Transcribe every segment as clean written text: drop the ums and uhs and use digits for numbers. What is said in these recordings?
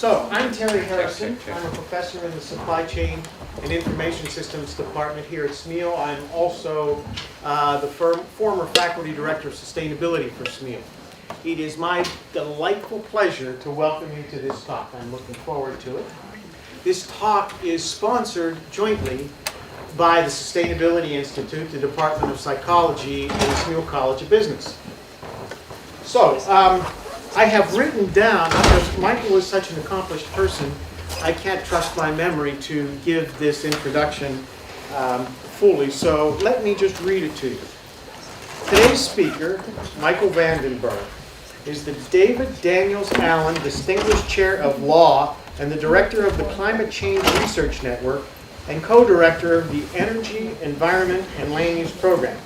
So, I'm Terry Harrison. I'm a professor in the Supply Chain and Information Systems Department here at SMEAL. I'm also the former faculty director of sustainability for SMEAL. It is my delightful pleasure to welcome you to this talk. I'm looking forward to it. This talk is sponsored jointly by the Sustainability Institute, the Department of Psychology, and the SMEAL College of Business. So, I have written down, because Michael is such an accomplished person, I can't trust my memory to give this introduction fully, so let me just read it to you. Today's speaker, Michael Vandenberg, is the David Daniels Allen Distinguished Chair of Law and the Director of the Climate Change Research Network and co-director of the Energy, Environment, and Land Use Program.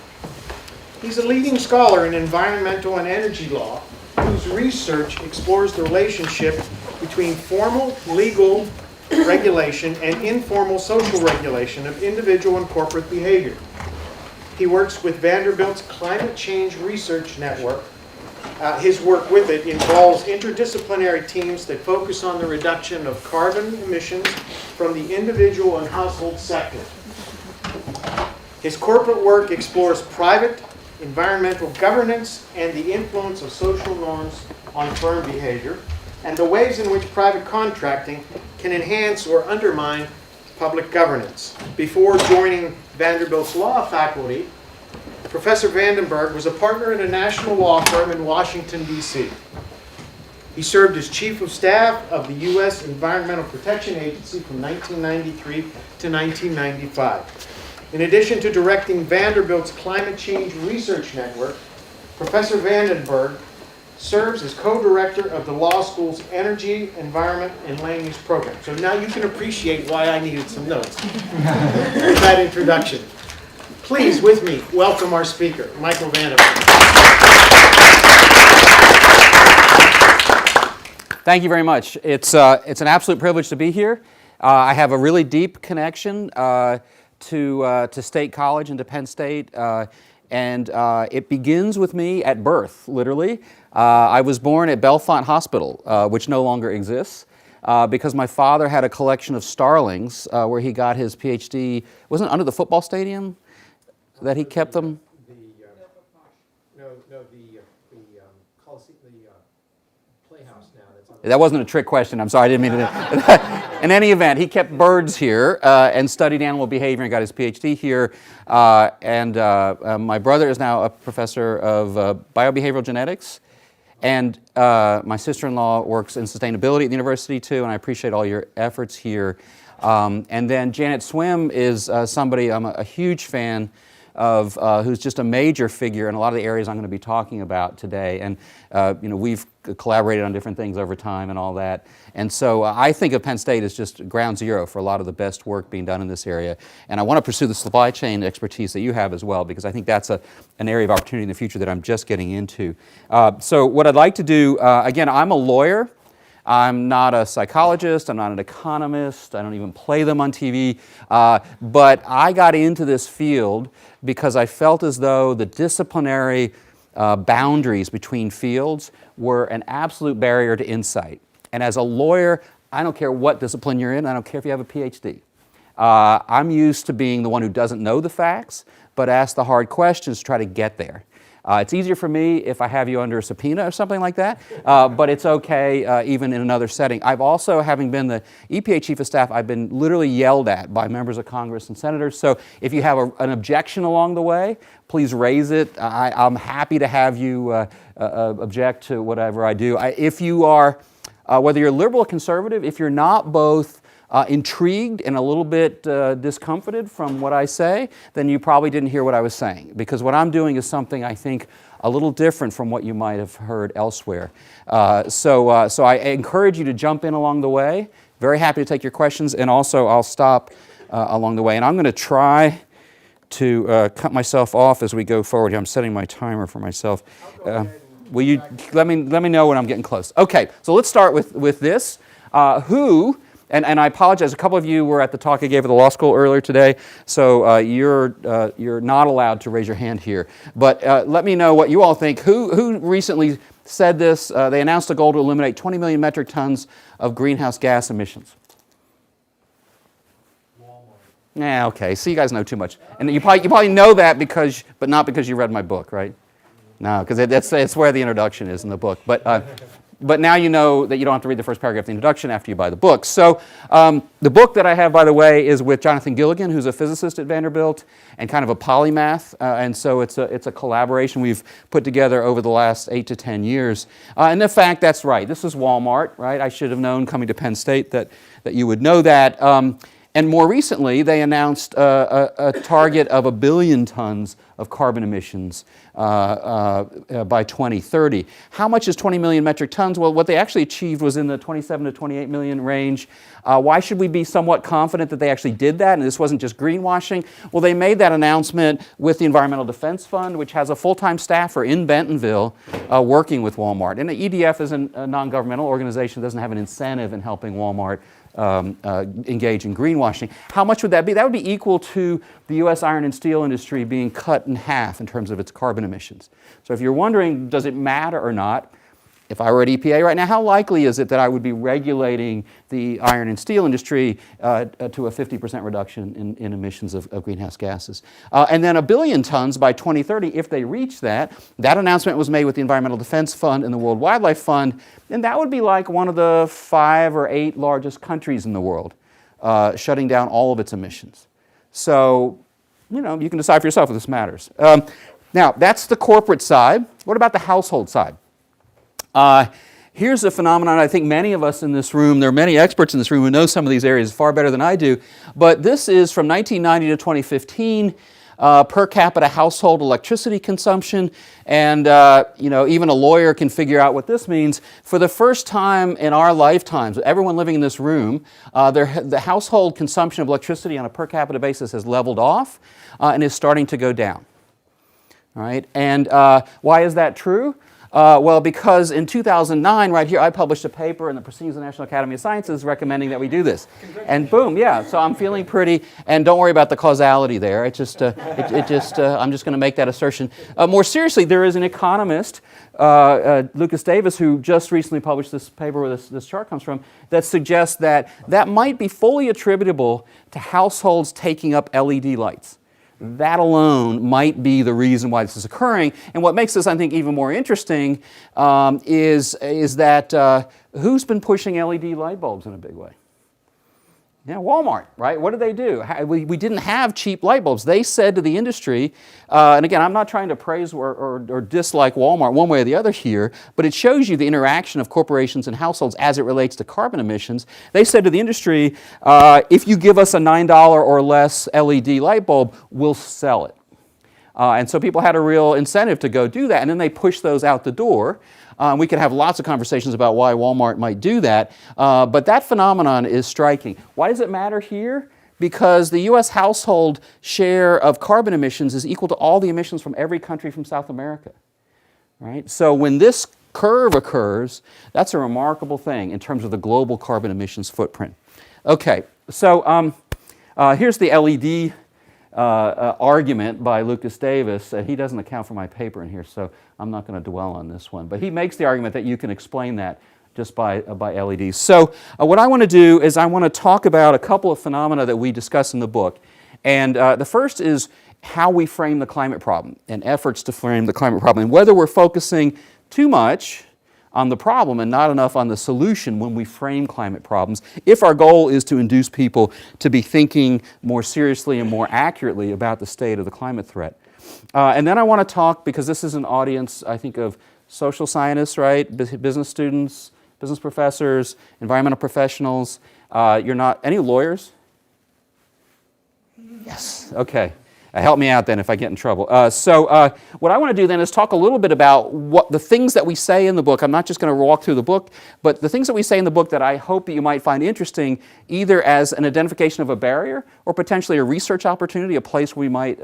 He's a leading scholar in environmental and energy law, whose research explores the relationship between formal legal regulation and informal social regulation of individual and corporate behavior. He works with Vanderbilt's Climate Change Research Network. His work with it involves interdisciplinary teams that focus on the reduction of carbon emissions from the individual and household sector. His corporate work explores private environmental governance and the influence of social norms on firm behavior, and the ways in which private contracting can enhance or undermine public governance. Before joining Vanderbilt's law faculty, Professor Vandenberg was a partner at a national law firm in Washington, D.C. He served as Chief of Staff of the U.S. Environmental Protection Agency from 1993 to 1995. In addition to directing Vanderbilt's Climate Change Research Network, Professor Vandenberg serves as co-director of the law school's Energy, Environment, and Land Use Program. So now you can appreciate why I needed some notes with that introduction. Please, with me, welcome our speaker, Michael Vandenberg. Thank you very much. It's an absolute privilege to be here. I have a really deep connection to State College and to Penn State, and it begins with me at birth, literally. I was born at Bellefonte Hospital, which no longer exists, because my father had a collection of starlings where he got his PhD. Wasn't it under the football stadium that he kept them? Playhouse now. That wasn't a trick question. I'm sorry, I didn't mean to. In any event, he kept birds here and studied animal behavior and got his PhD here. My brother is now a professor of biobehavioral genetics. And my sister-in-law works in sustainability at the university too, and I appreciate all your efforts here. And then Janet Swim is somebody I'm a huge fan of, who's just a major figure in a lot of the areas I'm going to be talking about today. And we've collaborated on different things over time and all that. And so I think of Penn State as just ground zero for a lot of the best work being done in this area. And I want to pursue the supply chain expertise that you have as well, because I think that's an area of opportunity in the future that I'm just getting into. So what I'd like to do, again, I'm a lawyer. I'm not a psychologist, I'm not an economist, I don't even play them on TV, but I got into this field because I felt as though the disciplinary boundaries between fields were an absolute barrier to insight. And as a lawyer, I don't care what discipline you're in, I don't care if you have a PhD. I'm used to being the one who doesn't know the facts, but asks the hard questions to try to get there. It's easier for me if I have you under a subpoena or something like that, but it's okay even in another setting. I've also, having been the EPA Chief of Staff, I've been literally yelled at by members of Congress and senators. So if you have an objection along the way, please raise it. I'm happy to have you object to whatever I do. If you are, whether you're liberal or conservative, if you're not both intrigued and a little bit discomfited from what I say, then you probably didn't hear what I was saying, because what I'm doing is something I think a little different from what you might have heard elsewhere. So I encourage you to jump in along the way. Very happy to take your questions, and also I'll stop along the way. And I'm going to try to cut myself off as we go forward here. I'm setting my timer for myself. Will you let me know when I'm getting close? Okay, so let's start with this. And I apologize, a couple of you were at the talk I gave at the law school earlier today, so you're not allowed to raise your hand here. But let me know what you all think. Who recently said this. They announced a goal to eliminate 20 million metric tons of greenhouse gas emissions. Yeah, okay. So you guys know too much, and you probably know that but not because you read my book, right? No, because it's where the introduction is in the book. But now you know that you don't have to read the first paragraph of the introduction after you buy the book. So the book that I have, by the way, is with Jonathan Gilligan, who's a physicist at Vanderbilt and kind of a polymath. And so it's a collaboration we've put together over the last 8 to 10 years. And in fact, that's right. This is Walmart, right? I should have known coming to Penn State that you would know that. And more recently, they announced a target of 1 billion tons of carbon emissions by 2030. How much is 20 million metric tons? Well, what they actually achieved was in the 27 to 28 million range. Why should we be somewhat confident that they actually did that and this wasn't just greenwashing? Well, they made that announcement with the Environmental Defense Fund, which has a full-time staffer in Bentonville working with Walmart. And the EDF is a non-governmental organization that doesn't have an incentive in helping Walmart engage in greenwashing. How much would that be? That would be equal to the U.S. iron and steel industry being cut in half in terms of its carbon emissions. So if you're wondering, does it matter or not, if I were at EPA right now, how likely is it that I would be regulating the iron and steel industry to a 50% reduction in emissions of greenhouse gases? And then 1 billion tons by 2030, if they reach that. That announcement was made with the Environmental Defense Fund and the World Wildlife Fund, and that would be like one of the 5 or 8 largest countries in the world shutting down all of its emissions. So, you can decide for yourself if this matters. Now, that's the corporate side. What about the household side? Here's a phenomenon I think many of us in this room, there are many experts in this room who know some of these areas far better than I do, but this is from 1990 to 2015, per capita household electricity consumption, and even a lawyer can figure out what this means. For the first time in our lifetimes, everyone living in this room, the household consumption of electricity on a per capita basis has leveled off and is starting to go down. All right, and why is that true? Well, because in 2009, right here, I published a paper in the Proceedings of the National Academy of Sciences recommending that we do this. And boom, yeah, so I'm feeling pretty, and don't worry about the causality there. I'm just going to make that assertion. More seriously, there is an economist, Lucas Davis, who just recently published this paper where this chart comes from, that suggests that might be fully attributable to households taking up LED lights. That alone might be the reason why this is occurring. And what makes this, I think, even more interesting is that who's been pushing LED light bulbs in a big way? Yeah, Walmart, right? What did they do? We didn't have cheap light bulbs. They said to the industry, and again, I'm not trying to praise or dislike Walmart one way or the other here, but it shows you the interaction of corporations and households as it relates to carbon emissions. They said to the industry, if you give us a $9 or less LED light bulb, we'll sell it. And so people had a real incentive to go do that, and then they pushed those out the door. We could have lots of conversations about why Walmart might do that, but that phenomenon is striking. Why does it matter here? Because the U.S. household share of carbon emissions is equal to all the emissions from every country from South America. Right? So when this curve occurs, that's a remarkable thing in terms of the global carbon emissions footprint. Okay, so here's the LED argument by Lucas Davis. He doesn't account for my paper in here, so I'm not going to dwell on this one. But he makes the argument that you can explain that just by LEDs. So what I want to do is I want to talk about a couple of phenomena that we discuss in the book. And the first is how we frame the climate problem and efforts to frame the climate problem, and whether we're focusing too much on the problem and not enough on the solution when we frame climate problems, if our goal is to induce people to be thinking more seriously and more accurately about the state of the climate threat. And then I want to talk, because this is an audience, I think, of social scientists, right? Business students, business professors, environmental professionals. You're not, any lawyers? Yes, okay. Help me out then if I get in trouble. So what I want to do then is talk a little bit about what the things that we say in the book. I'm not just going to walk through the book, but the things that we say in the book that I hope that you might find interesting, either as an identification of a barrier or potentially a research opportunity, a place we might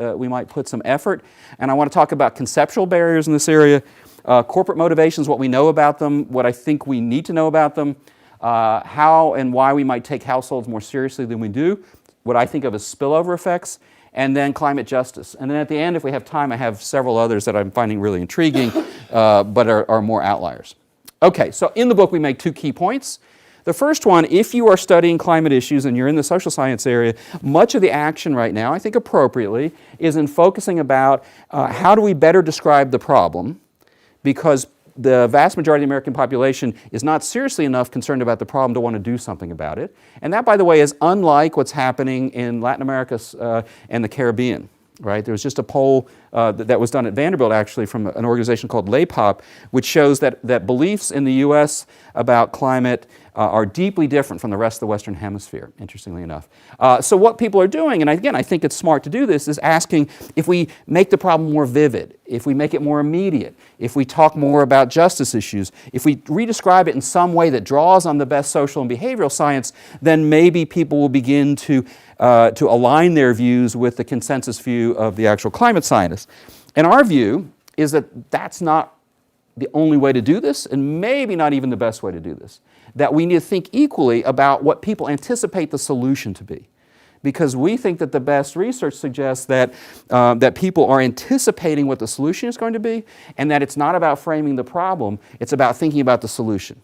put some effort. And I want to talk about conceptual barriers in this area, corporate motivations, what we know about them, what I think we need to know about them, how and why we might take households more seriously than we do, what I think of as spillover effects, and then climate justice. And then at the end, if we have time, I have several others that I'm finding really intriguing, but are more outliers. Okay, so in the book we make 2 key points. The first one, if you are studying climate issues and you're in the social science area, much of the action right now, I think appropriately, is in focusing about how do we better describe the problem, because the vast majority of the American population is not seriously enough concerned about the problem to want to do something about it. And that, by the way, is unlike what's happening in Latin America and the Caribbean. Right? There was just a poll that was done at Vanderbilt, actually, from an organization called LAPOP, which shows that beliefs in the U.S. about climate are deeply different from the rest of the Western Hemisphere, interestingly enough. So what people are doing, and again, I think it's smart to do this, is asking if we make the problem more vivid, if we make it more immediate, if we talk more about justice issues, if we redescribe it in some way that draws on the best social and behavioral science, then maybe people will begin to align their views with the consensus view of the actual climate scientists. And our view is that that's not the only way to do this, and maybe not even the best way to do this. That we need to think equally about what people anticipate the solution to be. Because we think that the best research suggests that, that people are anticipating what the solution is going to be, and that it's not about framing the problem, it's about thinking about the solution.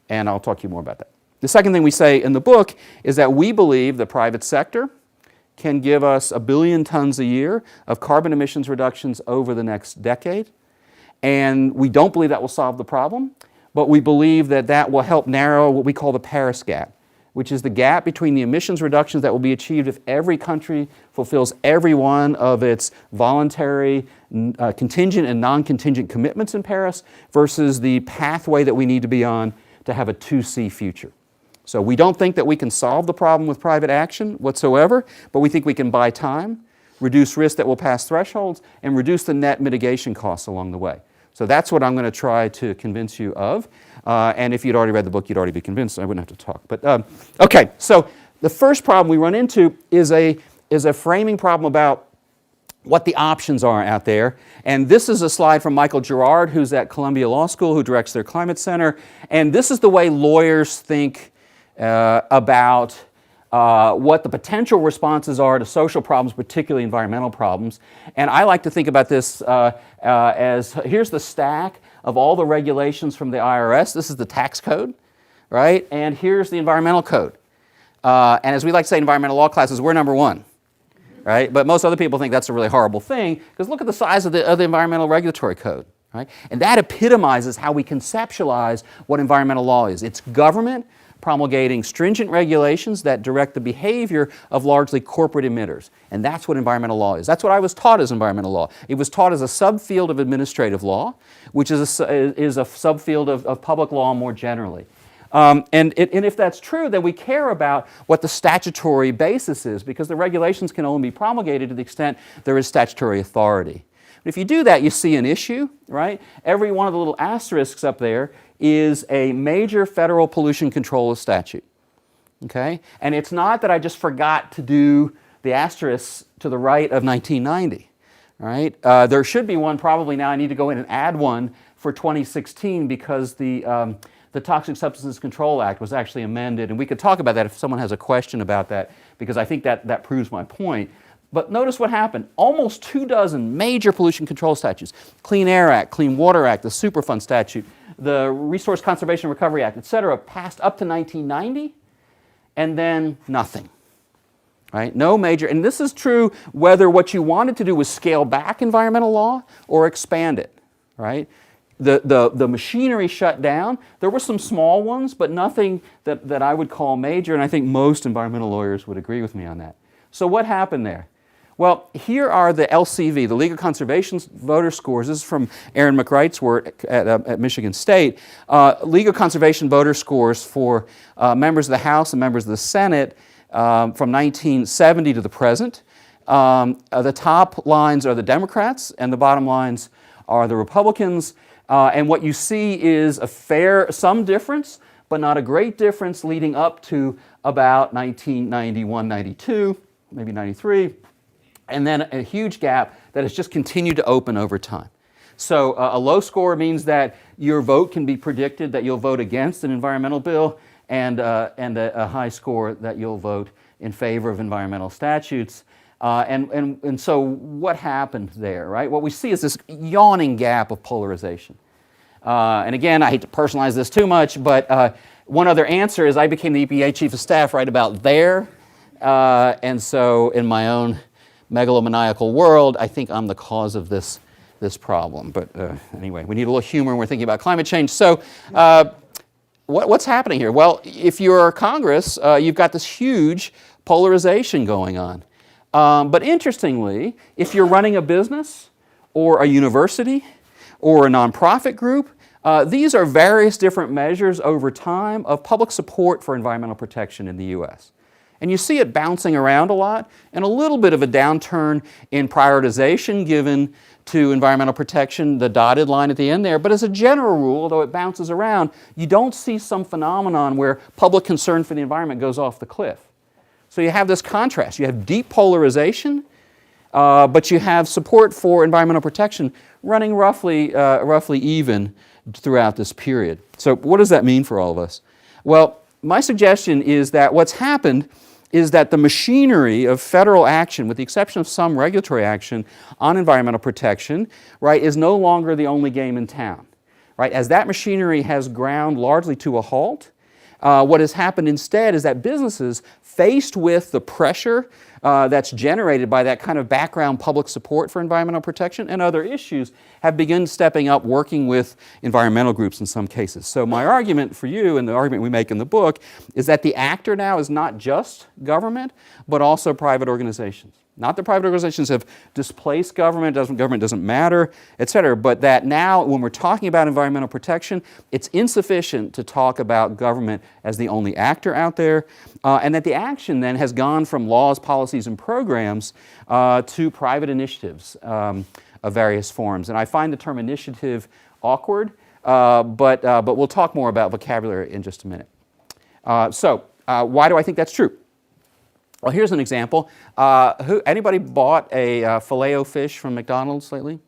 And I'll talk to you more about that. The second thing we say in the book is that we believe the private sector can give us 1 billion tons a year of carbon emissions reductions over the next decade. And we don't believe that will solve the problem, but we believe that that will help narrow what we call the Paris gap, which is the gap between the emissions reductions that will be achieved if every country fulfills every one of its voluntary, contingent and non-contingent commitments in Paris versus the pathway that we need to be on to have a 2C future. So we don't think that we can solve the problem with private action whatsoever, but we think we can buy time, reduce risk that will pass thresholds, and reduce the net mitigation costs along the way. So that's what I'm going to try to convince you of. And if you'd already read the book, you'd already be convinced. I wouldn't have to talk. But okay, so the first problem we run into is a framing problem about what the options are out there. And this is a slide from Michael Gerard, who's at Columbia Law School, who directs their climate center. And this is the way lawyers think about what the potential responses are to social problems, particularly environmental problems. And I like to think about this as, here's the stack of all the regulations from the IRS. This is the tax code, right? And here's the environmental code. And as we like to say in environmental law classes, we're number 1, right? But most other people think that's a really horrible thing, because look at the size of the environmental regulatory code, right? And that epitomizes how we conceptualize what environmental law is. It's government promulgating stringent regulations that direct the behavior of largely corporate emitters. And that's what environmental law is. That's what I was taught as environmental law. It was taught as a subfield of administrative law, which is a subfield of public law more generally. And if that's true, then we care about what the statutory basis is, because the regulations can only be promulgated to the extent there is statutory authority. But if you do that, you see an issue, right? Every one of the little asterisks up there is a major federal pollution control statute, okay? And it's not that I just forgot to do the asterisks to the right of 1990, right? There should be one probably now. I need to go in and add one for 2016 because the Toxic Substances Control Act was actually amended, and we could talk about that if someone has a question about that, because I think that proves my point. But notice what happened. Almost 24 major pollution control statutes, Clean Air Act, Clean Water Act, the Superfund statute, the Resource Conservation and Recovery Act, et cetera, passed up to 1990, and then nothing, right? No major, and this is true whether what you wanted to do was scale back environmental law or expand it, right? The machinery shut down. There were some small ones, but nothing that I would call major, and I think most environmental lawyers would agree with me on that. So what happened there? Well, here are the LCV, the League of Conservation voter scores. This is from Aaron McWright's work at Michigan State. League of Conservation voter scores for members of the House and members of the Senate from 1970 to the present. The top lines are the Democrats, and the bottom lines are the Republicans. And what you see is some difference, but not a great difference leading up to about 1991, 92, maybe 93. And then a huge gap that has just continued to open over time. So a low score means that your vote can be predicted that you'll vote against an environmental bill, and a high score that you'll vote in favor of environmental statutes. And so what happened there, right? What we see is this yawning gap of polarization. And again, I hate to personalize this too much, but one other answer is I became the EPA Chief of Staff right about there. And so in my own megalomaniacal world, I think I'm the cause of this problem. But anyway, we need a little humor when we're thinking about climate change. So what's happening here? Well, if you're Congress, you've got this huge polarization going on. But interestingly, if you're running a business or a university or a nonprofit group, these are various different measures over time of public support for environmental protection in the U.S. And you see it bouncing around a lot, and a little bit of a downturn in prioritization given to environmental protection, the dotted line at the end there. But as a general rule, though it bounces around, you don't see some phenomenon where public concern for the environment goes off the cliff. So you have this contrast. You have deep polarization, but you have support for environmental protection running roughly even throughout this period. So what does that mean for all of us? Well, my suggestion is that what's happened is that the machinery of federal action, with the exception of some regulatory action on environmental protection, right, is no longer the only game in town. Right? As that machinery has ground largely to a halt, what has happened instead is that businesses, faced with the pressure that's generated by that kind of background public support for environmental protection and other issues, have begun stepping up, working with environmental groups in some cases. So my argument for you, and the argument we make in the book, is that the actor now is not just government, but also private organizations. Not that private organizations have displaced government doesn't matter, et cetera, but that now when we're talking about environmental protection, it's insufficient to talk about government as the only actor out there, and that the action then has gone from laws, policies, and programs to private initiatives of various forms. And I find the term initiative awkward, but we'll talk more about vocabulary in just a minute. So why do I think that's true? Well, here's an example. Anybody bought a Filet-O-Fish from McDonald's lately?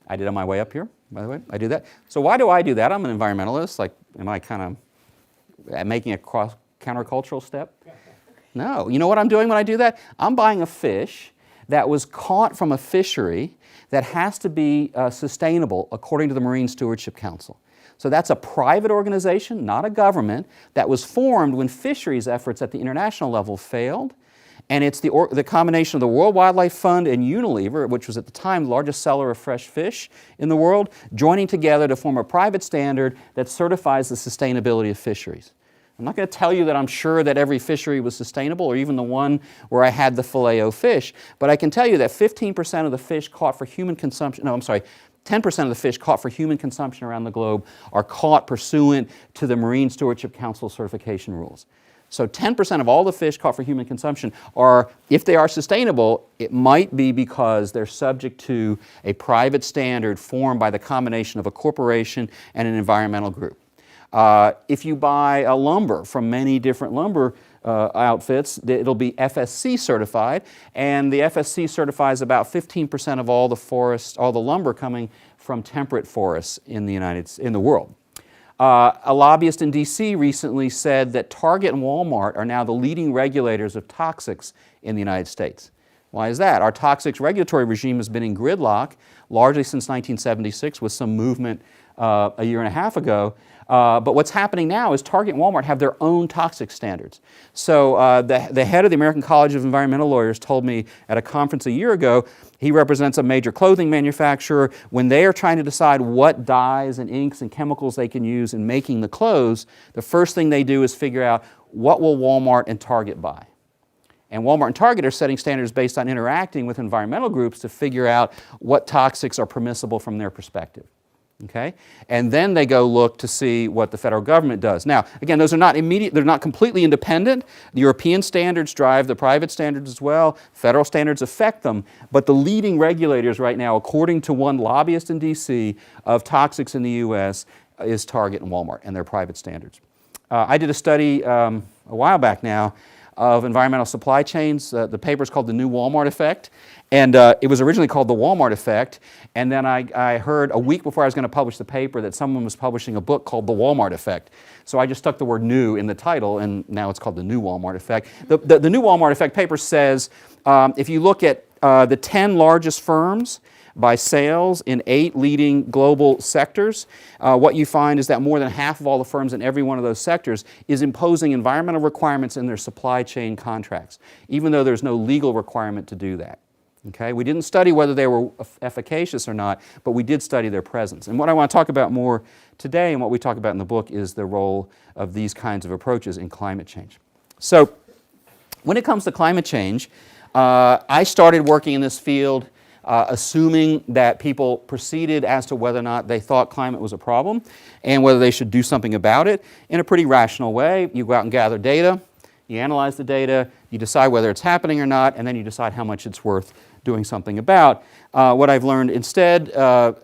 I did on my way up here, by the way. I do that. So why do I do that? I'm an environmentalist. Like, am I kind of making a countercultural step? No. You know what I'm doing when I do that? I'm buying a fish that was caught from a fishery that has to be sustainable according to the Marine Stewardship Council. So that's a private organization, not a government, that was formed when fisheries efforts at the international level failed. And it's the combination of the World Wildlife Fund and Unilever, which was at the time the largest seller of fresh fish in the world, joining together to form a private standard that certifies the sustainability of fisheries. I'm not going to tell you that I'm sure that every fishery was sustainable, or even the one where I had the Filet-O-Fish, but I can tell you that 15% of the fish caught for human consumption, 10% of the fish caught for human consumption around the globe are caught pursuant to the Marine Stewardship Council certification rules. So 10% of all the fish caught for human consumption are, if they are sustainable, it might be because they're subject to a private standard formed by the combination of a corporation and an environmental group. If you buy lumber from many different lumber outfits, it'll be FSC certified, and the FSC certifies about 15% of all the lumber coming from temperate forests in the world. A lobbyist in D.C. recently said that Target and Walmart are now the leading regulators of toxics in the United States. Why is that? Our toxics regulatory regime has been in gridlock largely since 1976, with some movement a year and a half ago. But what's happening now is Target and Walmart have their own toxic standards. So the head of the American College of Environmental Lawyers told me at a conference a year ago, he represents a major clothing manufacturer. When they are trying to decide what dyes and inks and chemicals they can use in making the clothes, the first thing they do is figure out what will Walmart and Target buy. And Walmart and Target are setting standards based on interacting with environmental groups to figure out what toxics are permissible from their perspective. Okay? And then they go look to see what the federal government does. Now, again, those are not immediate, they're not completely independent. The European standards drive the private standards as well. Federal standards affect them. But the leading regulators right now, according to one lobbyist in D.C., of toxics in the U.S. is Target and Walmart and their private standards. I did a study a while back now of environmental supply chains. The paper is called The New Walmart Effect, and it was originally called The Walmart Effect, and then I heard a week before I was going to publish the paper that someone was publishing a book called The Walmart Effect. So I just stuck the word new in the title, and now it's called The New Walmart Effect. The New Walmart Effect paper says, if you look at the 10 largest firms by sales in 8 leading global sectors, what you find is that more than half of all the firms in every one of those sectors is imposing environmental requirements in their supply chain contracts, even though there's no legal requirement to do that. Okay? We didn't study whether they were efficacious or not, but we did study their presence. And what I want to talk about more today, and what we talk about in the book, is the role of these kinds of approaches in climate change. So when it comes to climate change, I started working in this field assuming that people proceeded as to whether or not they thought climate was a problem and whether they should do something about it in a pretty rational way. You go out and gather data, you analyze the data, you decide whether it's happening or not, and then you decide how much it's worth doing something about. What I've learned instead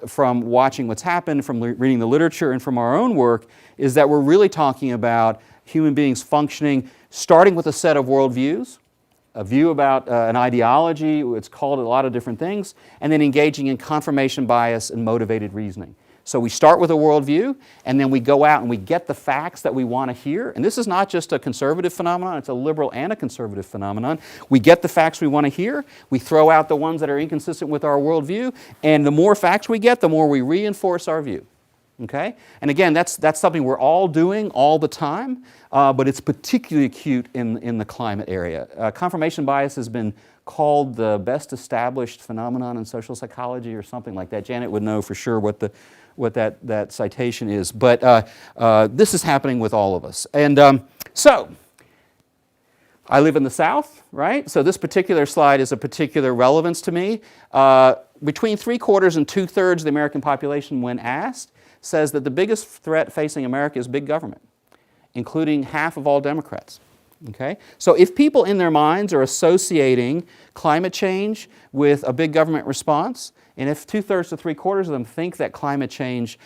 from watching what's happened, from reading the literature, and from our own work, is that we're really talking about human beings functioning starting with a set of worldviews, a view about an ideology, it's called a lot of different things, and then engaging in confirmation bias and motivated reasoning. So we start with a worldview, and then we go out and we get the facts that we want to hear. And this is not just a conservative phenomenon, it's a liberal and a conservative phenomenon. We get the facts we want to hear, we throw out the ones that are inconsistent with our worldview, and the more facts we get, the more we reinforce our view. Okay? And again, that's something we're all doing all the time, but it's particularly acute in the climate area. Confirmation bias has been called the best established phenomenon in social psychology or something like that. Janet would know for sure what that citation is. But this is happening with all of us. And so, I live in the South, right? So this particular slide is of particular relevance to me. Between 3/4 and 2/3 of the American population, when asked, says that the biggest threat facing America is big government, including half of all Democrats. Okay? So if people in their minds are associating climate change with a big government response, and if 2/3 to 3/4 of them think that climate change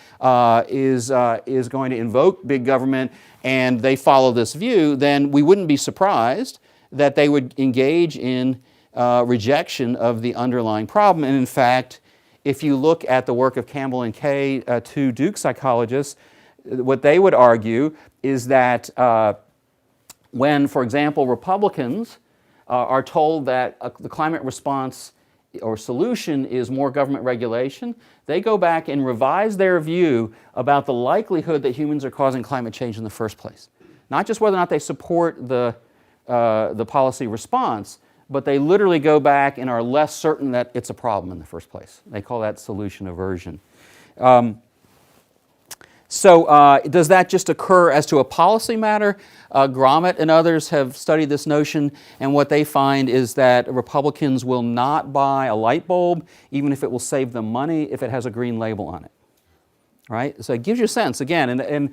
is going to invoke big government and they follow this view, then we wouldn't be surprised that they would engage in rejection of the underlying problem. And in fact, if you look at the work of Campbell and Kay, 2 Duke psychologists, what they would argue is that when, for example, Republicans are told that the climate response or solution is more government regulation, they go back and revise their view about the likelihood that humans are causing climate change in the first place. Not just whether or not they support the policy response, but they literally go back and are less certain that it's a problem in the first place. They call that solution aversion. So does that just occur as to a policy matter? Grommet and others have studied this notion, and what they find is that Republicans will not buy a light bulb, even if it will save them money, if it has a green label on it. Right? So it gives you a sense, again, and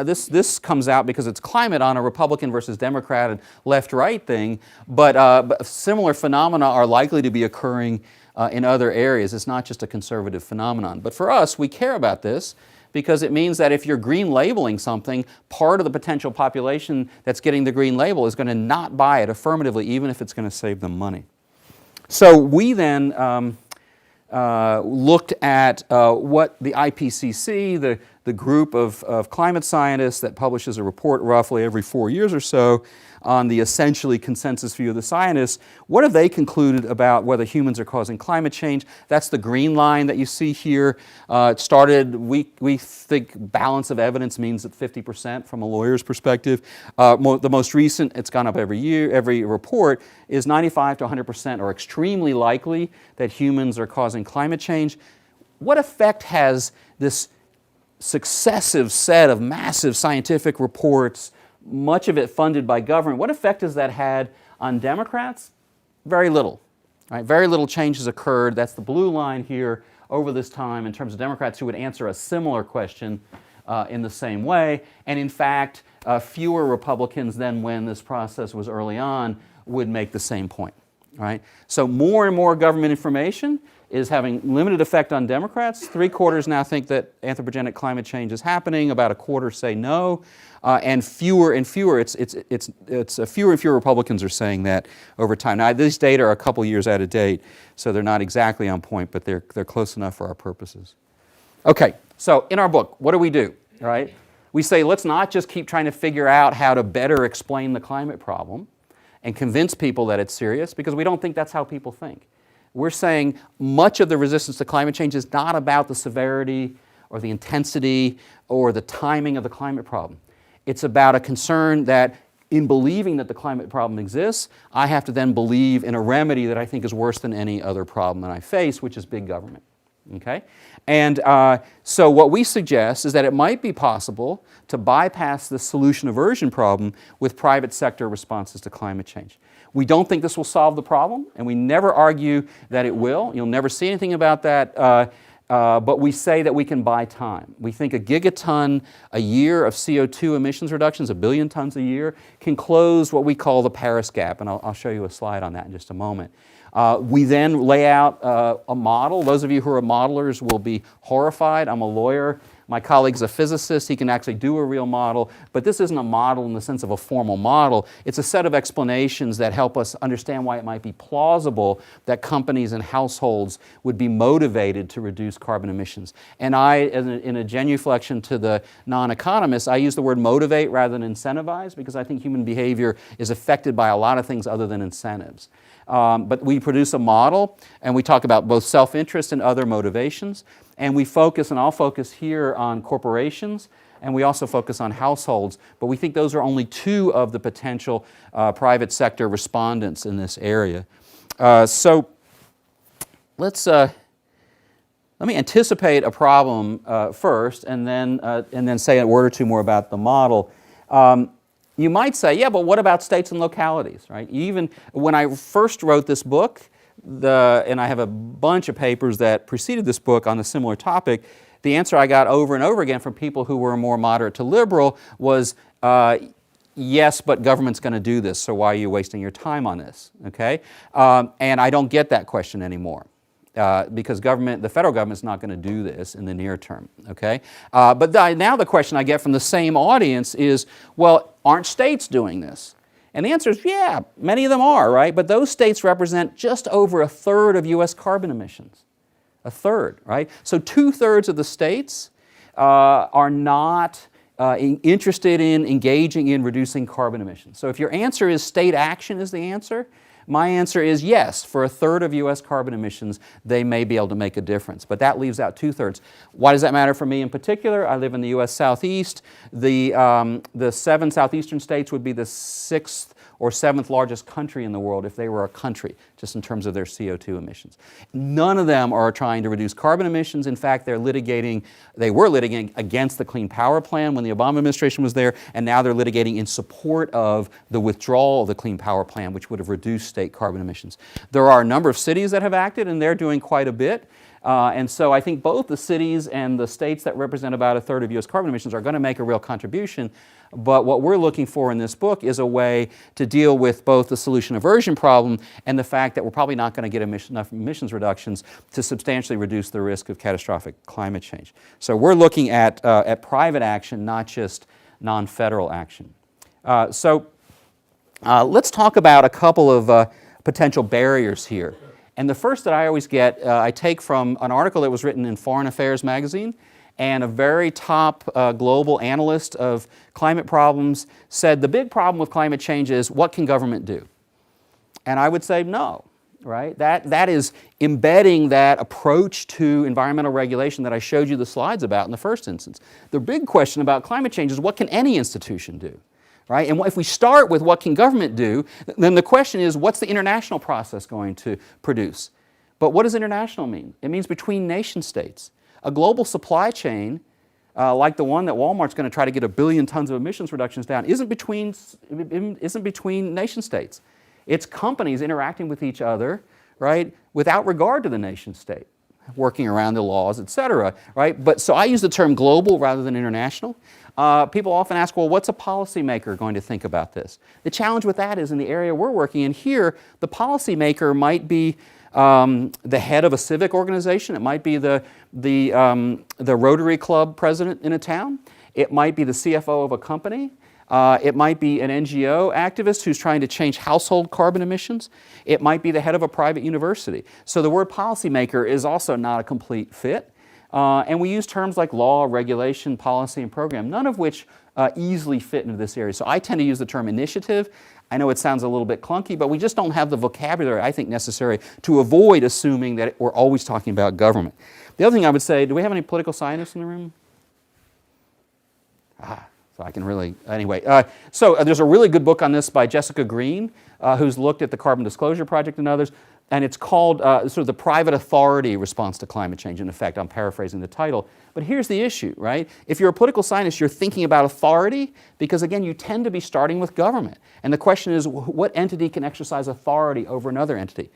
this comes out because it's climate on a Republican versus Democrat and left-right thing, but similar phenomena are likely to be occurring in other areas. It's not just a conservative phenomenon. But for us, we care about this because it means that if you're green labeling something, part of the potential population that's getting the green label is going to not buy it affirmatively, even if it's going to save them money. So we then looked at what the IPCC, the group of climate scientists that publishes a report roughly every 4 years or so on the essentially consensus view of the scientists, what have they concluded about whether humans are causing climate change? That's the green line that you see here. It started, we think balance of evidence means that 50% from a lawyer's perspective. The most recent, it's gone up every year, every report, is 95 to 100% are extremely likely that humans are causing climate change. What effect has this successive set of massive scientific reports, much of it funded by government, what effect has that had on Democrats? Very little. Right? Very little change has occurred. That's the blue line here over this time in terms of Democrats who would answer a similar question in the same way. And in fact, fewer Republicans than when this process was early on would make the same point. Right? So more and more government information is having limited effect on Democrats. 3/4 now think that anthropogenic climate change is happening. About a quarter say no, and fewer and fewer. Fewer and fewer Republicans are saying that over time. Now these data are a couple years out of date, so they're not exactly on point, but they're close enough for our purposes. Okay, so in our book, what do? Right? We say let's not just keep trying to figure out how to better explain the climate problem and convince people that it's serious, because we don't think that's how people think. We're saying much of the resistance to climate change is not about the severity or the intensity or the timing of the climate problem. It's about a concern that in believing that the climate problem exists, I have to then believe in a remedy that I think is worse than any other problem that I face, which is big government. Okay? And so what we suggest is that it might be possible to bypass the solution aversion problem with private sector responses to climate change. We don't think this will solve the problem, and we never argue that it will. You'll never see anything about that, but we say that we can buy time. We think a gigaton a year of CO2 emissions reductions, 1 billion tons a year, can close what we call the Paris gap, and I'll show you a slide on that in just a moment. We then lay out a model. Those of you who are modelers will be horrified. I'm a lawyer. My colleague's a physicist. He can actually do a real model. But this isn't a model in the sense of a formal model. It's a set of explanations that help us understand why it might be plausible that companies and households would be motivated to reduce carbon emissions. And in a genuflection to the non-economists, I use the word motivate rather than incentivize, because I think human behavior is affected by a lot of things other than incentives. But we produce a model, and we talk about both self-interest and other motivations. And we focus, and I'll focus here on corporations, and we also focus on households. But we think those are only 2 of the potential private sector respondents in this area. So let me anticipate a problem first, and then say a word or 2 more about the model. You might say, yeah, but what about states and localities, right? Even when I first wrote this book, and I have a bunch of papers that preceded this book on a similar topic, the answer I got over and over again from people who were more moderate to liberal was, yes, but government's going to do this, so why are you wasting your time on this, okay? And I don't get that question anymore. Because the federal government's not going to do this in the near term, okay? But now the question I get from the same audience is, well, aren't states doing this? And the answer is, yeah, many of them are, right? But those states represent just over 1/3 of U.S. carbon emissions. 1/3, right? So 2/3 of the states are not interested in engaging in reducing carbon emissions. So if your answer is state action is the answer, my answer is yes, for 1/3 of U.S. carbon emissions, they may be able to make a difference. But that leaves out 2/3. Why does that matter for me in particular? I live in the U.S. Southeast. The 7 southeastern states would be the 6th or 7th largest country in the world if they were a country, just in terms of their CO2 emissions. None of them are trying to reduce carbon emissions. In fact, they were litigating against the Clean Power Plan when the Obama administration was there, and now they're litigating in support of the withdrawal of the Clean Power Plan, which would have reduced state carbon emissions. There are a number of cities that have acted, and they're doing quite a bit. And so I think both the cities and the states that represent about 1/3 of U.S. carbon emissions are going to make a real contribution. But what we're looking for in this book is a way to deal with both the solution aversion problem and the fact that we're probably not going to get enough emissions reductions to substantially reduce the risk of catastrophic climate change. So we're looking at private action, not just non-federal action. Let's talk about a couple of potential barriers here. And the first that I always get, I take from an article that was written in Foreign Affairs magazine, and a very top global analyst of climate problems said the big problem with climate change is what can government do? And I would say no, right? That is embedding that approach to environmental regulation that I showed you the slides about in the first instance. The big question about climate change is what can any institution do? Right? And if we start with what can government do, then the question is what's the international process going to produce? But what does international mean? It means between nation states. A global supply chain, like the one that Walmart's going to try to get 1 billion tons of emissions reductions down, isn't between nation states. It's companies interacting with each other, right, without regard to the nation state. working around the laws, et cetera, right? But so I use the term global rather than international. People often ask, well, what's a policymaker going to think about this? The challenge with that is in the area we're working in here, the policymaker might be the head of a civic organization. It might be the Rotary Club president in a town. It might be the CFO of a company. It might be an NGO activist who's trying to change household carbon emissions. It might be the head of a private university. So the word policymaker is also not a complete fit. And we use terms like law, regulation, policy, and program, none of which easily fit into this area. So I tend to use the term initiative. I know it sounds a little bit clunky, but we just don't have the vocabulary, I think, necessary to avoid assuming that we're always talking about government. The other thing I would say, do we have any political scientists in the room? So I can really, anyway. So there's a really good book on this by Jessica Green, who's looked at the Carbon Disclosure Project and others, and it's called sort of the private authority response to climate change. In effect, I'm paraphrasing the title. But here's the issue, right? If you're a political scientist, you're thinking about authority because, again, you tend to be starting with government. And the question is, what entity can exercise authority over another entity?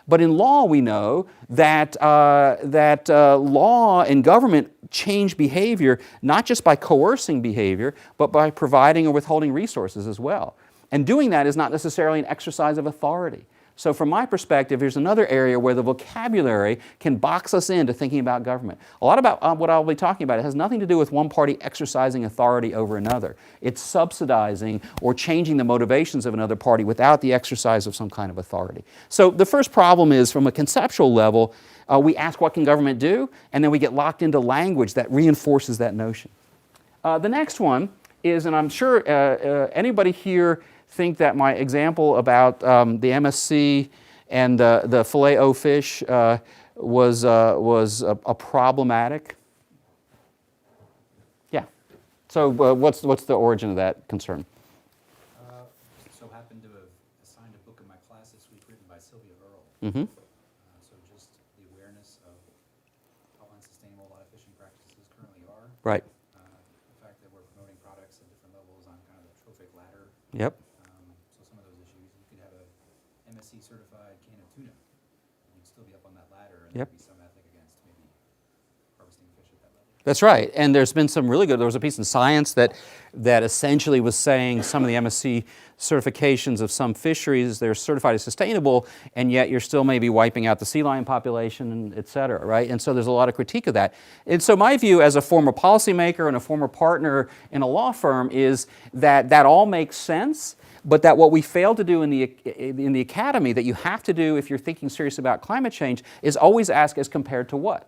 But in law, we know that, law and government change behavior not just by coercing behavior, but by providing or withholding resources as well. And doing that is not necessarily an exercise of authority. So from my perspective, here's another area where the vocabulary can box us into thinking about government. A lot about what I'll be talking about, it has nothing to do with one party exercising authority over another. It's subsidizing or changing the motivations of another party without the exercise of some kind of authority. So the first problem is, from a conceptual level, we ask what can government do, and then we get locked into language that reinforces that notion. The next one is, and I'm sure anybody here think that my example about the MSC and the filet-o fish was a problematic? Yeah. So what's the origin of that concern? So happened to have assigned a book in my class this week written by Sylvia Earle. Mm-hmm. So just the awareness of how unsustainable a lot of fishing practices currently are. Right. The fact that we're promoting products at different levels on kind of the trophic ladder. Yep. So some of those issues, you could have a MSC certified can of tuna, and you'd still be up on that ladder, and Yep. there'd be some ethic against maybe harvesting fish at that level. That's right, and there's been some really good, there was a piece in Science that essentially was saying some of the MSC certifications of some fisheries, they're certified as sustainable, and yet you're still maybe wiping out the sea lion population, and et cetera, right? And so there's a lot of critique of that. And so my view as a former policymaker and a former partner in a law firm is that that all makes sense, but that what we fail to do in the academy, that you have to do if you're thinking serious about climate change, is always ask as compared to what,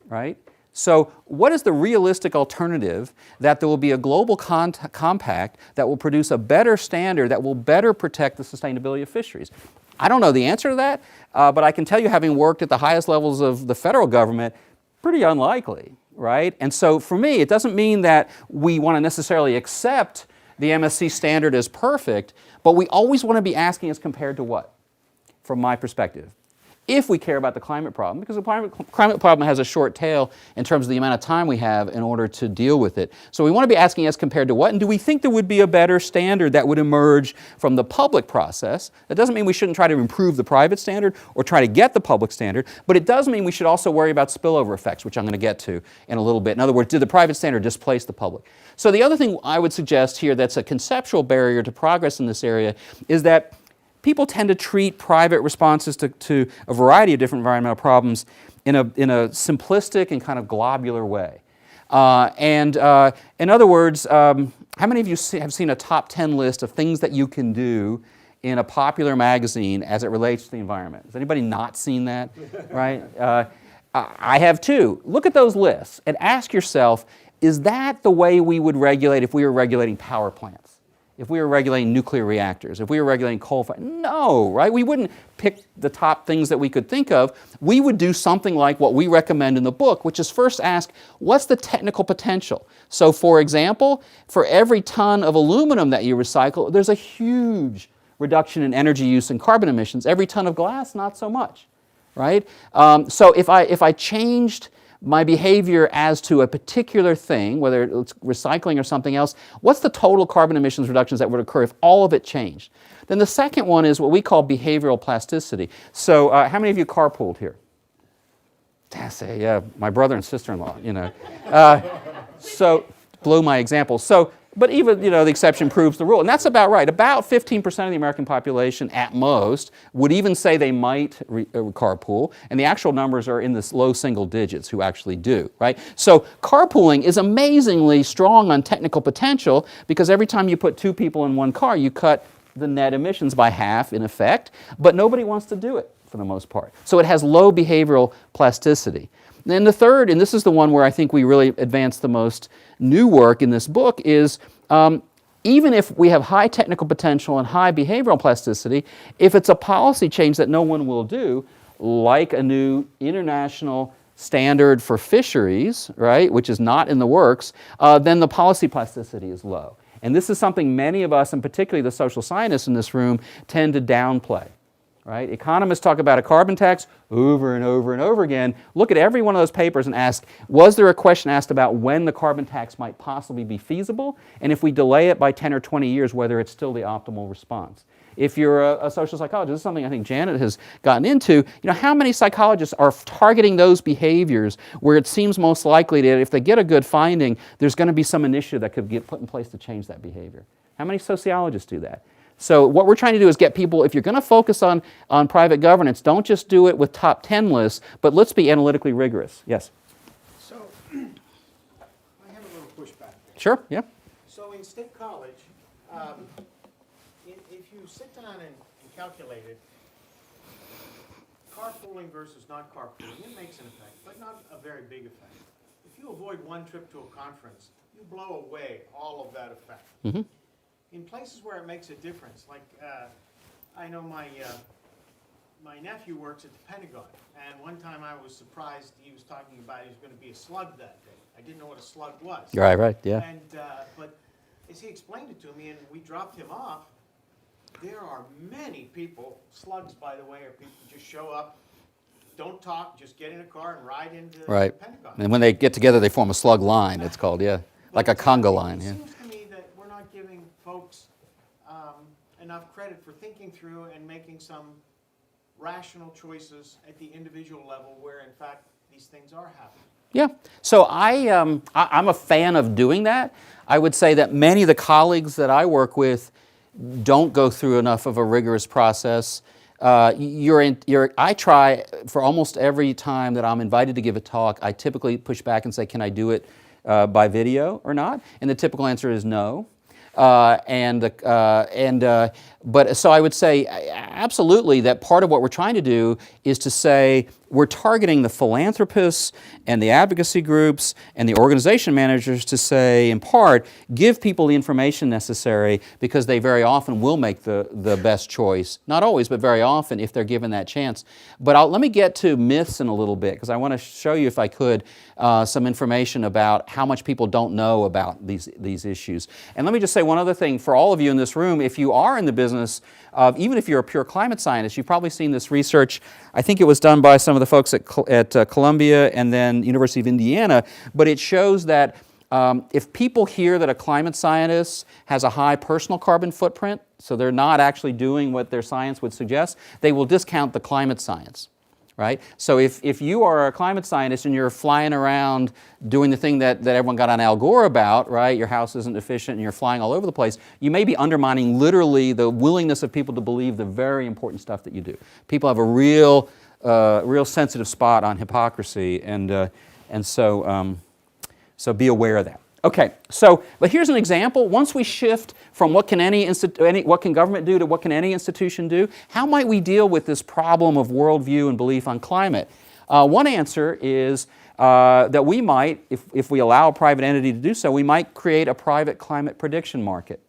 right? So what is the realistic alternative that there will be a global compact that will produce a better standard that will better protect the sustainability of fisheries? I don't know the answer to that, but I can tell you, having worked at the highest levels of the federal government, pretty unlikely, right? And so for me, it doesn't mean that we want to necessarily accept the MSC standard as perfect, but we always want to be asking as compared to what, from my perspective, if we care about the climate problem, because the climate problem has a short tail in terms of the amount of time we have in order to deal with it. So we want to be asking as compared to what, and do we think there would be a better standard that would emerge from the public process? That doesn't mean we shouldn't try to improve the private standard or try to get the public standard, but it does mean we should also worry about spillover effects, which I'm going to get to in a little bit. In other words, did the private standard displace the public? So the other thing I would suggest here that's a conceptual barrier to progress in this area is that people tend to treat private responses to a variety of different environmental problems in a simplistic and kind of globular way. In other words, how many of you have seen a top 10 list of things that you can do in a popular magazine as it relates to the environment? Has anybody not seen that? Right? I have too. Look at those lists and ask yourself, is that the way we would regulate if we were regulating power plants? If we were regulating nuclear reactors, if we were regulating coal fire? No, right? We wouldn't pick the top things that we could think of. We would do something like what we recommend in the book, which is first ask, what's the technical potential? So for example, for every ton of aluminum that you recycle, there's a huge reduction in energy use and carbon emissions. Every ton of glass, not so much, right? So if I changed my behavior as to a particular thing, whether it's recycling or something else, what's the total carbon emissions reductions that would occur if all of it changed? Then the second one is what we call behavioral plasticity. So how many of you carpooled here? Fantastic, yeah, my brother and sister-in-law, you know. So, blow my example. So, but even, you know, the exception proves the rule. And that's about right. About 15% of the American population, at most, would even say they might carpool. And the actual numbers are in the low single digits who actually do, right? So carpooling is amazingly strong on technical potential because every time you put two people in one car, you cut the net emissions by half, in effect. But nobody wants to do it for the most part. So it has low behavioral plasticity. Then the third, and this is the one where I think we really advance the most new work in this book, is even if we have high technical potential and high behavioral plasticity, if it's a policy change that no one will do, like a new international standard for fisheries, right, which is not in the works, then the policy plasticity is low. And this is something many of us, and particularly the social scientists in this room, tend to downplay. Right? Economists talk about a carbon tax over and over and over again. Look at every one of those papers and ask, was there a question asked about when the carbon tax might possibly be feasible? And if we delay it by 10 or 20 years, whether it's still the optimal response. If you're a social psychologist, this is something I think Janet has gotten into, you know, how many psychologists are targeting those behaviors where it seems most likely that if they get a good finding, there's going to be some initiative that could get put in place to change that behavior? How many sociologists do that? So what we're trying to do is get people, if you're going to focus on private governance, don't just do it with top 10 lists, but let's be analytically rigorous. Yes? So, I have a little pushback there. Sure, yeah. So in State College, if you sit down and calculate it, carpooling versus not carpooling, it makes an effect, but not a very big effect. If you avoid one trip to a conference, you blow away all of that effect. Mm-hmm. In places where it makes a difference, like I know my nephew works at the Pentagon, and one time I was surprised he was talking about he was going to be a slug that day. I didn't know what a slug was. Right, yeah. And but as he explained it to me, and we dropped him off, there are many people. Slugs, by the way, are people who just show up, don't talk, just get in a car and ride into the Pentagon. And when they get together, they form a slug line. It's called, yeah, like a conga line. Yeah. It seems to me that we're not giving folks enough credit for thinking through and making some rational choices at the individual level where, in fact, these things are happening. Yeah, so I'm a fan of doing that. I would say that many of the colleagues that I work with don't go through enough of a rigorous process. I try, for almost every time that I'm invited to give a talk, I typically push back and say, can I do it by video or not? And the typical answer is no. But so I would say absolutely that part of what we're trying to do is to say we're targeting the philanthropists and the advocacy groups and the organization managers to say, in part, give people the information necessary because they very often will make the best choice. Not always, but very often if they're given that chance. But let me get to myths in a little bit because I want to show you, if I could, some information about how much people don't know about these issues. And let me just say one other thing for all of you in this room. If you are in the business of, even if you're a pure climate scientist, you've probably seen this research. I think it was done by some of the folks at Columbia and then University of Indiana, but it shows that if people hear that a climate scientist has a high personal carbon footprint, so they're not actually doing what their science would suggest, they will discount the climate science. Right? So if you are a climate scientist and you're flying around doing the thing that everyone got on Al Gore about, right? Your house isn't efficient and you're flying all over the place, you may be undermining literally the willingness of people to believe the very important stuff that you do. People have a real sensitive spot on hypocrisy, and so be aware of that. Okay, so, but here's an example. Once we shift from what can what can government do to what can any institution do, how might we deal with this problem of worldview and belief on climate? One answer is that we might, if we allow a private entity to do so, we might create a private climate prediction market,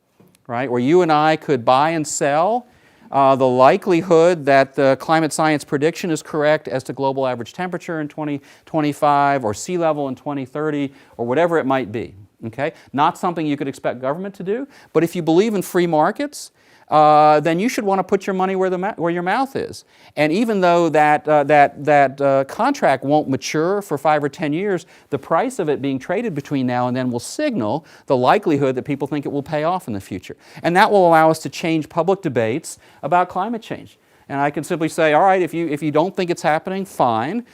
right? Where you and I could buy and sell the likelihood that the climate science prediction is correct as to global average temperature in 2025 or sea level in 2030 or whatever it might be. Okay? Not something you could expect government to do, but if you believe in free markets, then you should want to put your money where your mouth is. And even though that contract won't mature for 5 or 10 years, the price of it being traded between now and then will signal the likelihood that people think it will pay off in the future. And that will allow us to change public debates about climate change. And I can simply say, all right, if you don't think it's happening, fine.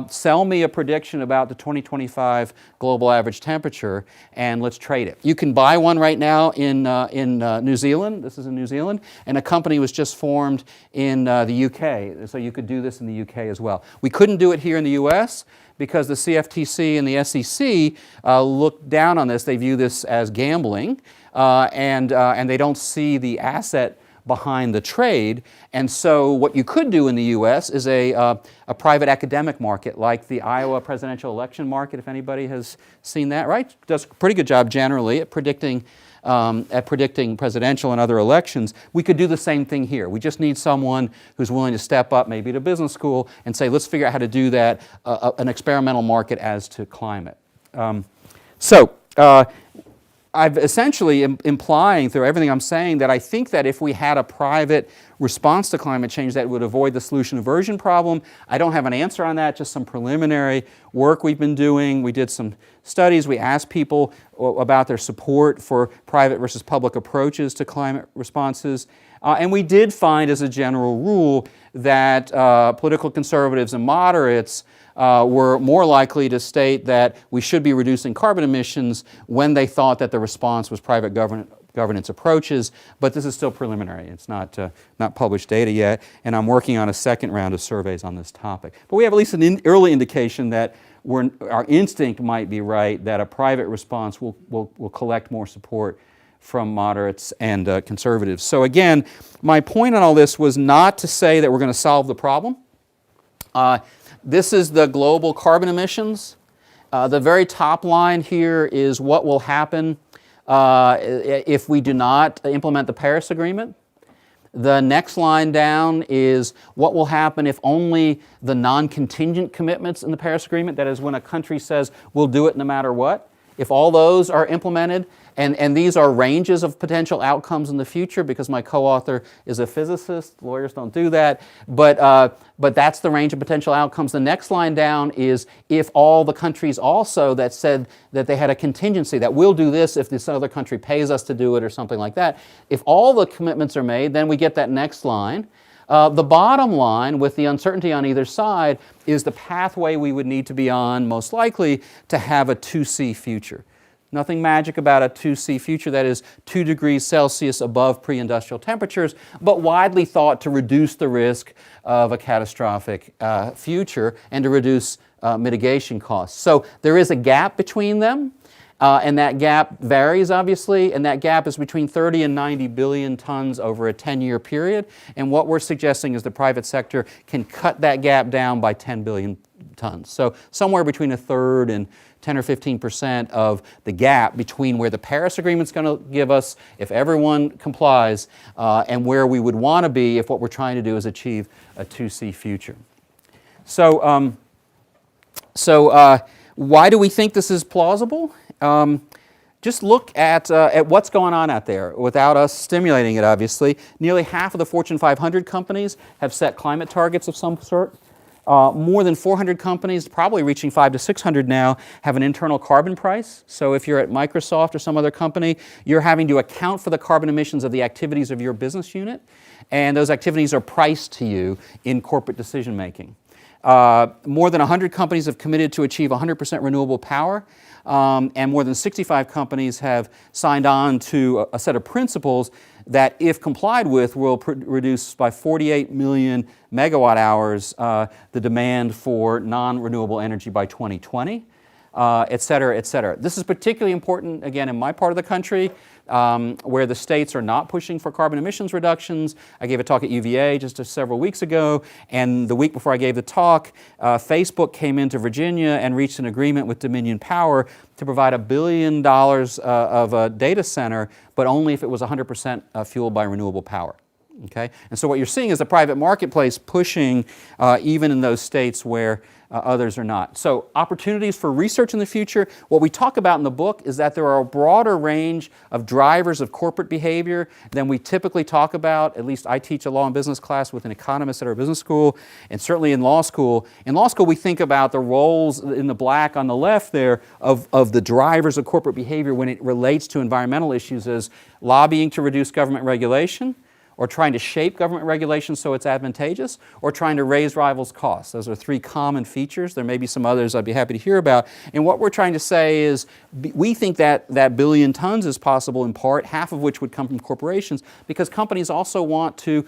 Sell me a prediction about the 2025 global average temperature, and let's trade it. You can buy one right now in New Zealand. This is in New Zealand. And a company was just formed in the UK. So you could do this in the UK as well. We couldn't do it here in the US because the CFTC and the SEC look down on this. They view this as gambling, and they don't see the asset behind the trade. And so what you could do in the U.S. is a private academic market like the Iowa presidential election market, if anybody has seen that, right? Does a pretty good job generally at predicting presidential and other elections. We could do the same thing here. We just need someone who's willing to step up maybe to business school and say, let's figure out how to do that, an experimental market as to climate. I've essentially implying through everything I'm saying that I think that if we had a private response to climate change that would avoid the solution aversion problem. I don't have an answer on that, just some preliminary work we've been doing. We did some studies. We asked people about their support for private versus public approaches to climate responses. And we did find as a general rule that political conservatives and moderates were more likely to state that we should be reducing carbon emissions when they thought that the response was private governance approaches, but this is still preliminary. It's not published data yet, and I'm working on a second round of surveys on this topic. But we have at least an early indication that our instinct might be right, that a private response will collect more support from moderates and conservatives. So again, my point on all this was not to say that we're going to solve the problem. This is the global carbon emissions. The very top line here is what will happen if we do not implement the Paris Agreement. The next line down is what will happen if only the non-contingent commitments in the Paris Agreement, that is when a country says we'll do it no matter what, if all those are implemented, and these are ranges of potential outcomes in the future because my co-author is a physicist, lawyers don't do that, but that's the range of potential outcomes. The next line down is if all the countries also that said that they had a contingency, that we'll do this if this other country pays us to do it or something like that, if all the commitments are made, then we get that next line. The bottom line, with the uncertainty on either side, is the pathway we would need to be on, most likely, to have a 2C future. Nothing magic about a 2C future, that is 2 degrees Celsius above pre-industrial temperatures, but widely thought to reduce the risk of a catastrophic future and to reduce mitigation costs. So there is a gap between them, and that gap varies, obviously, and that gap is between 30 and 90 billion tons over a 10-year period. And what we're suggesting is the private sector can cut that gap down by 10 billion tons. So somewhere between a third and 10 or 15% of the gap between where the Paris Agreement's going to give us if everyone complies and where we would want to be if what we're trying to do is achieve a 2C future. So why do we think this is plausible? Just look at what's going on out there without us stimulating it, obviously. Nearly half of the Fortune 500 companies have set climate targets of some sort. More than 400 companies, probably reaching 500 to 600 now, have an internal carbon price. So if you're at Microsoft or some other company, you're having to account for the carbon emissions of the activities of your business unit, and those activities are priced to you in corporate decision making. More than 100 companies have committed to achieve 100% renewable power, and more than 65 companies have signed on to a set of principles that, if complied with, will reduce by 48 million megawatt hours the demand for non-renewable energy by 2020, et cetera, et cetera. This is particularly important, again, in my part of the country, where the states are not pushing for carbon emissions reductions. I gave a talk at UVA just several weeks ago, and the week before I gave the talk, Facebook came into Virginia and reached an agreement with Dominion Power to provide $1 billion of a data center, but only if it was 100% fueled by renewable power. Okay? And so what you're seeing is the private marketplace pushing even in those states where others are not. So opportunities for research in the future. What we talk about in the book is that there are a broader range of drivers of corporate behavior than we typically talk about. At least I teach a law and business class with an economist at our business school, and certainly in law school. In law school, we think about the roles in the black on the left there of the drivers of corporate behavior when it relates to environmental issues as lobbying to reduce government regulation, or trying to shape government regulations so it's advantageous, or trying to raise rivals' costs. Those are three common features. There may be some others I'd be happy to hear about. And what we're trying to say is we think that that billion tons is possible in part, half of which would come from corporations, because companies also want to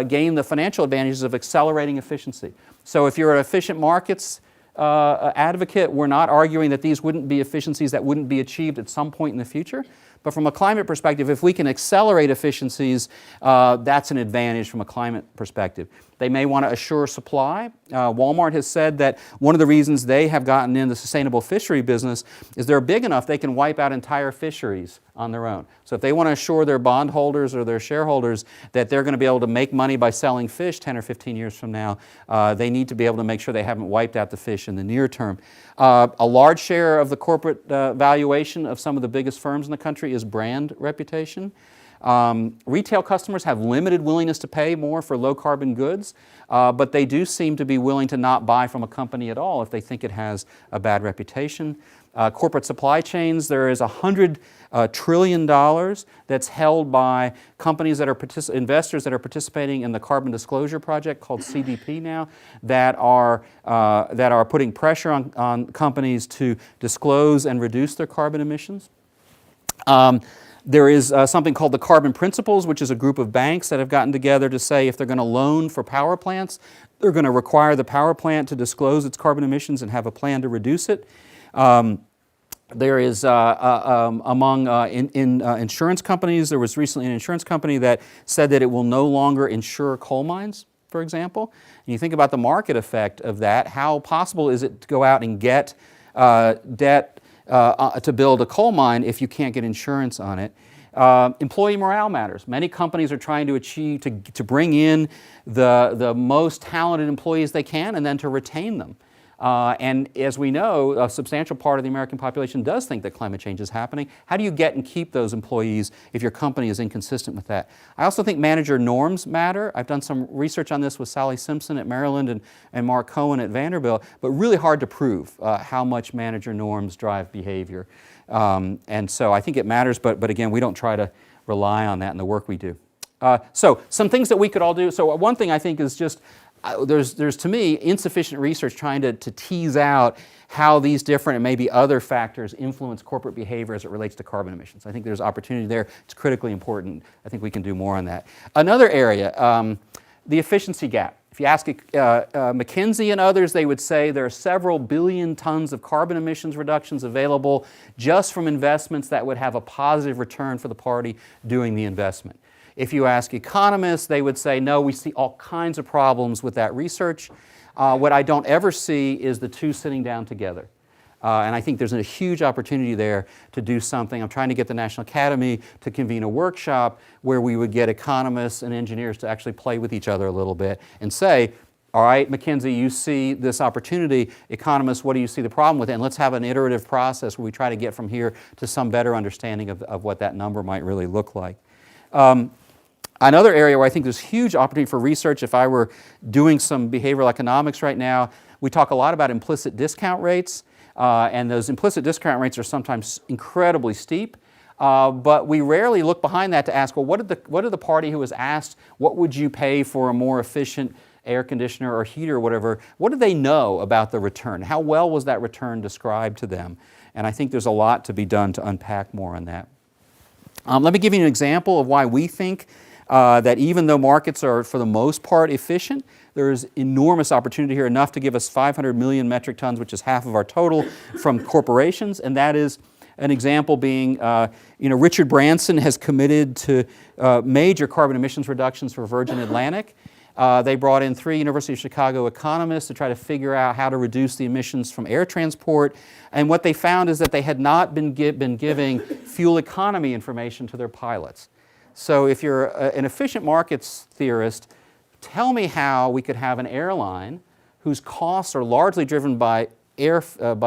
gain the financial advantages of accelerating efficiency. So if you're an efficient markets advocate, we're not arguing that these wouldn't be efficiencies that wouldn't be achieved at some point in the future. But from a climate perspective, if we can accelerate efficiencies, that's an advantage from a climate perspective. They may want to assure supply. Walmart has said that one of the reasons they have gotten in the sustainable fishery business is they're big enough they can wipe out entire fisheries on their own. So if they want to assure their bondholders or their shareholders that they're going to be able to make money by selling fish 10 or 15 years from now, they need to be able to make sure they haven't wiped out the fish in the near term. A large share of the corporate valuation of some of the biggest firms in the country is brand reputation. Retail customers have limited willingness to pay more for low carbon goods, but they do seem to be willing to not buy from a company at all if they think it has a bad reputation. Corporate supply chains, there is $100 trillion that's held by companies that are investors that are participating in the Carbon Disclosure Project called CDP now, that are putting pressure on companies to disclose and reduce their carbon emissions. There is something called the Carbon Principles, which is a group of banks that have gotten together to say if they're going to loan for power plants, they're going to require the power plant to disclose its carbon emissions and have a plan to reduce it. There is, among insurance companies, there was recently an insurance company that said that it will no longer insure coal mines, for example. And you think about the market effect of that, how possible is it to go out and get debt to build a coal mine if you can't get insurance on it? Employee morale matters. Many companies are trying to achieve, to bring in the most talented employees they can and then to retain them. And as we know, a substantial part of the American population does think that climate change is happening. How do you get and keep those employees if your company is inconsistent with that? I also think manager norms matter. I've done some research on this with Sally Simpson at Maryland and Mark Cohen at Vanderbilt, but really hard to prove how much manager norms drive behavior. And so I think it matters, but again, we don't try to rely on that in the work we do. So some things that we could all do. So one thing I think is just there's to me insufficient research trying to tease out how these different and maybe other factors influence corporate behavior as it relates to carbon emissions. I think there's opportunity there. It's critically important. I think we can do more on that. Another area, the efficiency gap. If you ask McKinsey and others, they would say there are several billion tons of carbon emissions reductions available just from investments that would have a positive return for the party doing the investment. If you ask economists, they would say, no, we see all kinds of problems with that research. What I don't ever see is the two sitting down together. And I think there's a huge opportunity there to do something. I'm trying to get the National Academy to convene a workshop where we would get economists and engineers to actually play with each other a little bit and say, all right, McKinsey, you see this opportunity. Economists, what do you see the problem with it? And let's have an iterative process where we try to get from here to some better understanding of what that number might really look like. Another area where I think there's huge opportunity for research, if I were doing some behavioral economics right now, we talk a lot about implicit discount rates, and those implicit discount rates are sometimes incredibly steep, but we rarely look behind that to ask, well, what did the party who was asked, what would you pay for a more efficient air conditioner or heater or whatever, what did they know about the return? How well was that return described to them? And I think there's a lot to be done to unpack more on that. Let me give you an example of why we think that even though markets are, for the most part, efficient, there is enormous opportunity here, enough to give us 500 million metric tons, which is half of our total, from corporations. And that is an example being, Richard Branson has committed to major carbon emissions reductions for Virgin Atlantic. They brought in 3 University of Chicago economists to try to figure out how to reduce the emissions from air transport. And what they found is that they had not been giving fuel economy information to their pilots. So if you're an efficient markets theorist, tell me how we could have an airline whose costs are largely driven by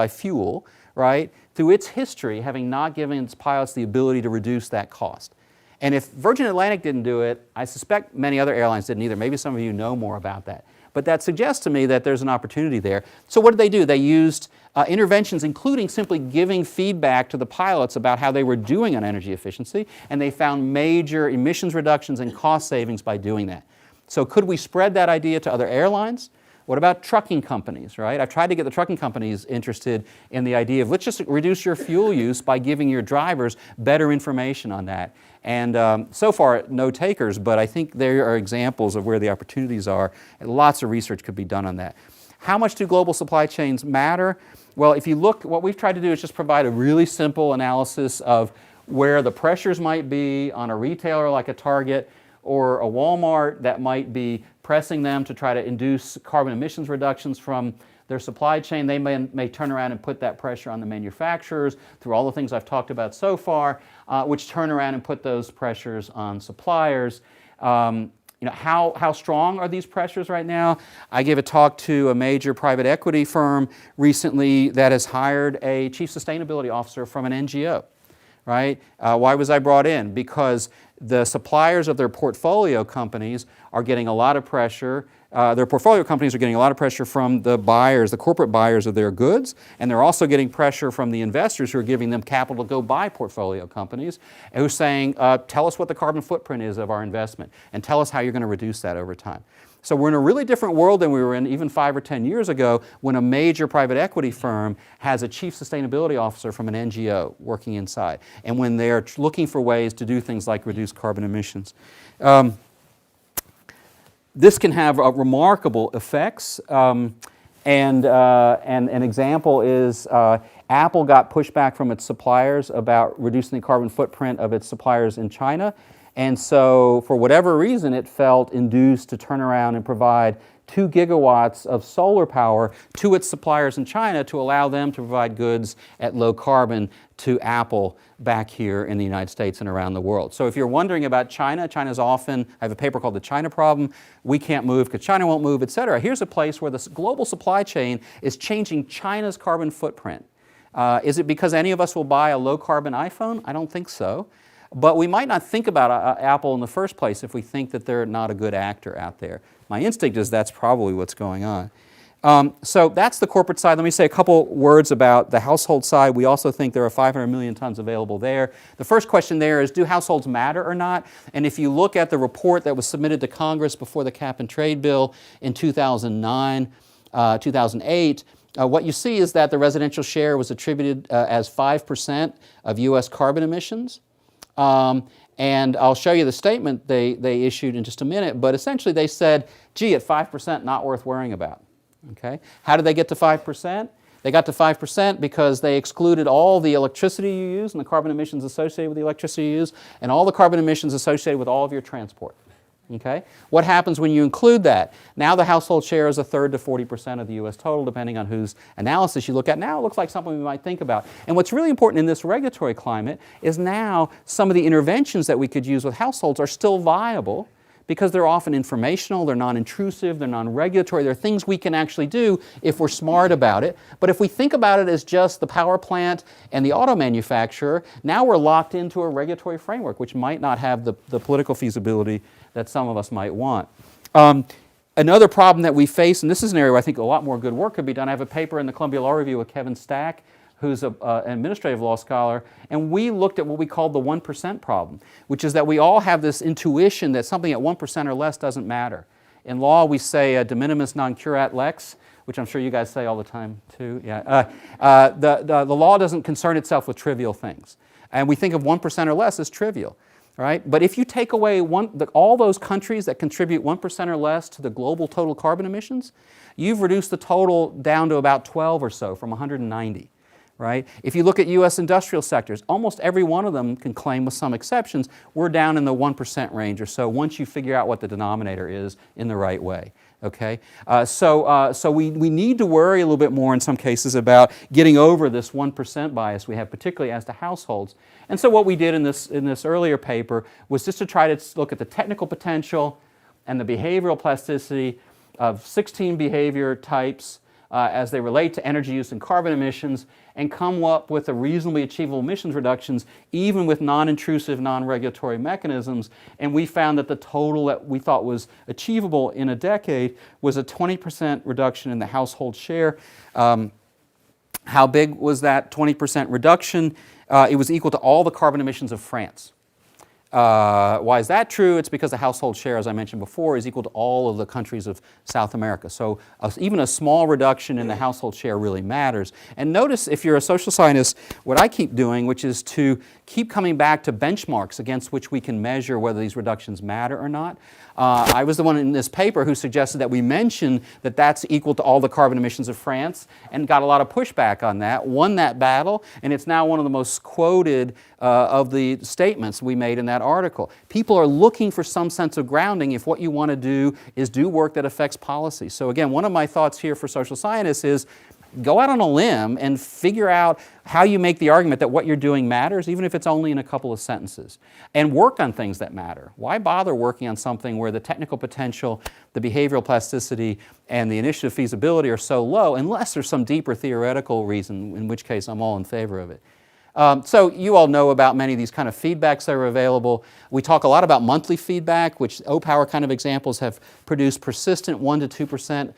fuel, right, through its history having not given its pilots the ability to reduce that cost. And if Virgin Atlantic didn't do it, I suspect many other airlines didn't either. Maybe some of you know more about that. but that suggests to me that there's an opportunity there. So what did they do? They used interventions, including simply giving feedback to the pilots about how they were doing on energy efficiency, and they found major emissions reductions and cost savings by doing that. So could we spread that idea to other airlines? What about trucking companies, right? I've tried to get the trucking companies interested in the idea of let's just reduce your fuel use by giving your drivers better information on that. And so far, no takers, but I think there are examples of where the opportunities are, and lots of research could be done on that. How much do global supply chains matter? Well, if you look, what we've tried to do is just provide a really simple analysis of where the pressures might be on a retailer like a Target or a Walmart that might be pressing them to try to induce carbon emissions reductions from their supply chain. They may turn around and put that pressure on the manufacturers through all the things I've talked about so far, which turn around and put those pressures on suppliers. How strong are these pressures right now? I gave a talk to a major private equity firm recently that has hired a chief sustainability officer from an NGO. Right? Why was I brought in? Because the suppliers of their portfolio companies are getting a lot of pressure. Their portfolio companies are getting a lot of pressure from the buyers, the corporate buyers of their goods, and they're also getting pressure from the investors who are giving them capital to go buy portfolio companies, who are saying, tell us what the carbon footprint is of our investment, and tell us how you're going to reduce that over time. So we're in a really different world than we were in even 5 or 10 years ago when a major private equity firm has a chief sustainability officer from an NGO working inside, and when they're looking for ways to do things like reduce carbon emissions. This can have remarkable effects, and an example is Apple got pushback from its suppliers about reducing the carbon footprint of its suppliers in China. And so, for whatever reason, it felt induced to turn around and provide 2 gigawatts of solar power to its suppliers in China to allow them to provide goods at low carbon to Apple back here in the United States and around the world. So if you're wondering about China, China's often, I have a paper called The China Problem, we can't move because China won't move, et cetera. Here's a place where the global supply chain is changing China's carbon footprint. Is it because any of us will buy a low carbon iPhone? I don't think so. But we might not think about Apple in the first place if we think that they're not a good actor out there. My instinct is that's probably what's going on. So that's the corporate side. Let me say a couple words about the household side. We also think there are 500 million tons available there. The first question there is, do households matter or not? And if you look at the report that was submitted to Congress before the Cap and Trade Bill in 2009, 2008, what you see is that the residential share was attributed as 5% of U.S. carbon emissions. And I'll show you the statement they issued in just a minute, but essentially they said, gee, at 5%, not worth worrying about. Okay? How did they get to 5%? They got to 5% because they excluded all the electricity you use and the carbon emissions associated with the electricity you use and all the carbon emissions associated with all of your transport. Okay? What happens when you include that? Now the household share is 1/3 to 40% of the U.S. total, depending on whose analysis you look at. Now it looks like something we might think about. And what's really important in this regulatory climate is now some of the interventions that we could use with households are still viable because they're often informational, they're non-intrusive, they're non-regulatory, they're things we can actually do if we're smart about it. But if we think about it as just the power plant and the auto manufacturer, now we're locked into a regulatory framework which might not have the political feasibility that some of us might want. Another problem that we face, and this is an area where I think a lot more good work could be done, I have a paper in the Columbia Law Review with Kevin Stack, who's an administrative law scholar, and we looked at what we called the 1% problem, which is that we all have this intuition that something at 1% or less doesn't matter. In law, we say de minimis non curat lex, which I'm sure you guys say all the time too. Yeah. The law doesn't concern itself with trivial things, and we think of 1% or less as trivial. Right? But if you take away all those countries that contribute 1% or less to the global total carbon emissions, you've reduced the total down to about 12 or so from 190. Right? If you look at U.S. industrial sectors, almost every one of them can claim, with some exceptions, we're down in the 1% range or so once you figure out what the denominator is in the right way. Okay? So we need to worry a little bit more in some cases about getting over this 1% bias we have, particularly as to households. And so what we did in this earlier paper was just to try to look at the technical potential and the behavioral plasticity of 16 behavior types as they relate to energy use and carbon emissions, and come up with a reasonably achievable emissions reductions even with non-intrusive, non-regulatory mechanisms. And we found that the total that we thought was achievable in a decade was a 20% reduction in the household share. How big was that 20% reduction? It was equal to all the carbon emissions of France. Why is that true? It's because the household share, as I mentioned before, is equal to all of the countries of South America. So even a small reduction in the household share really matters. And notice, if you're a social scientist, what I keep doing, which is to keep coming back to benchmarks against which we can measure whether these reductions matter or not. I was the one in this paper who suggested that we mention that that's equal to all the carbon emissions of France, and got a lot of pushback on that, won that battle, and it's now one of the most quoted of the statements we made in that article. People are looking for some sense of grounding if what you want to do is do work that affects policy. So again, one of my thoughts here for social scientists is go out on a limb and figure out how you make the argument that what you're doing matters, even if it's only in a couple of sentences. And work on things that matter. Why bother working on something where the technical potential, the behavioral plasticity, and the initiative feasibility are so low, unless there's some deeper theoretical reason, in which case I'm all in favor of it. So you all know about many of these kind of feedbacks that are available. We talk a lot about monthly feedback, which O-Power kind of examples have produced persistent 1 to 2%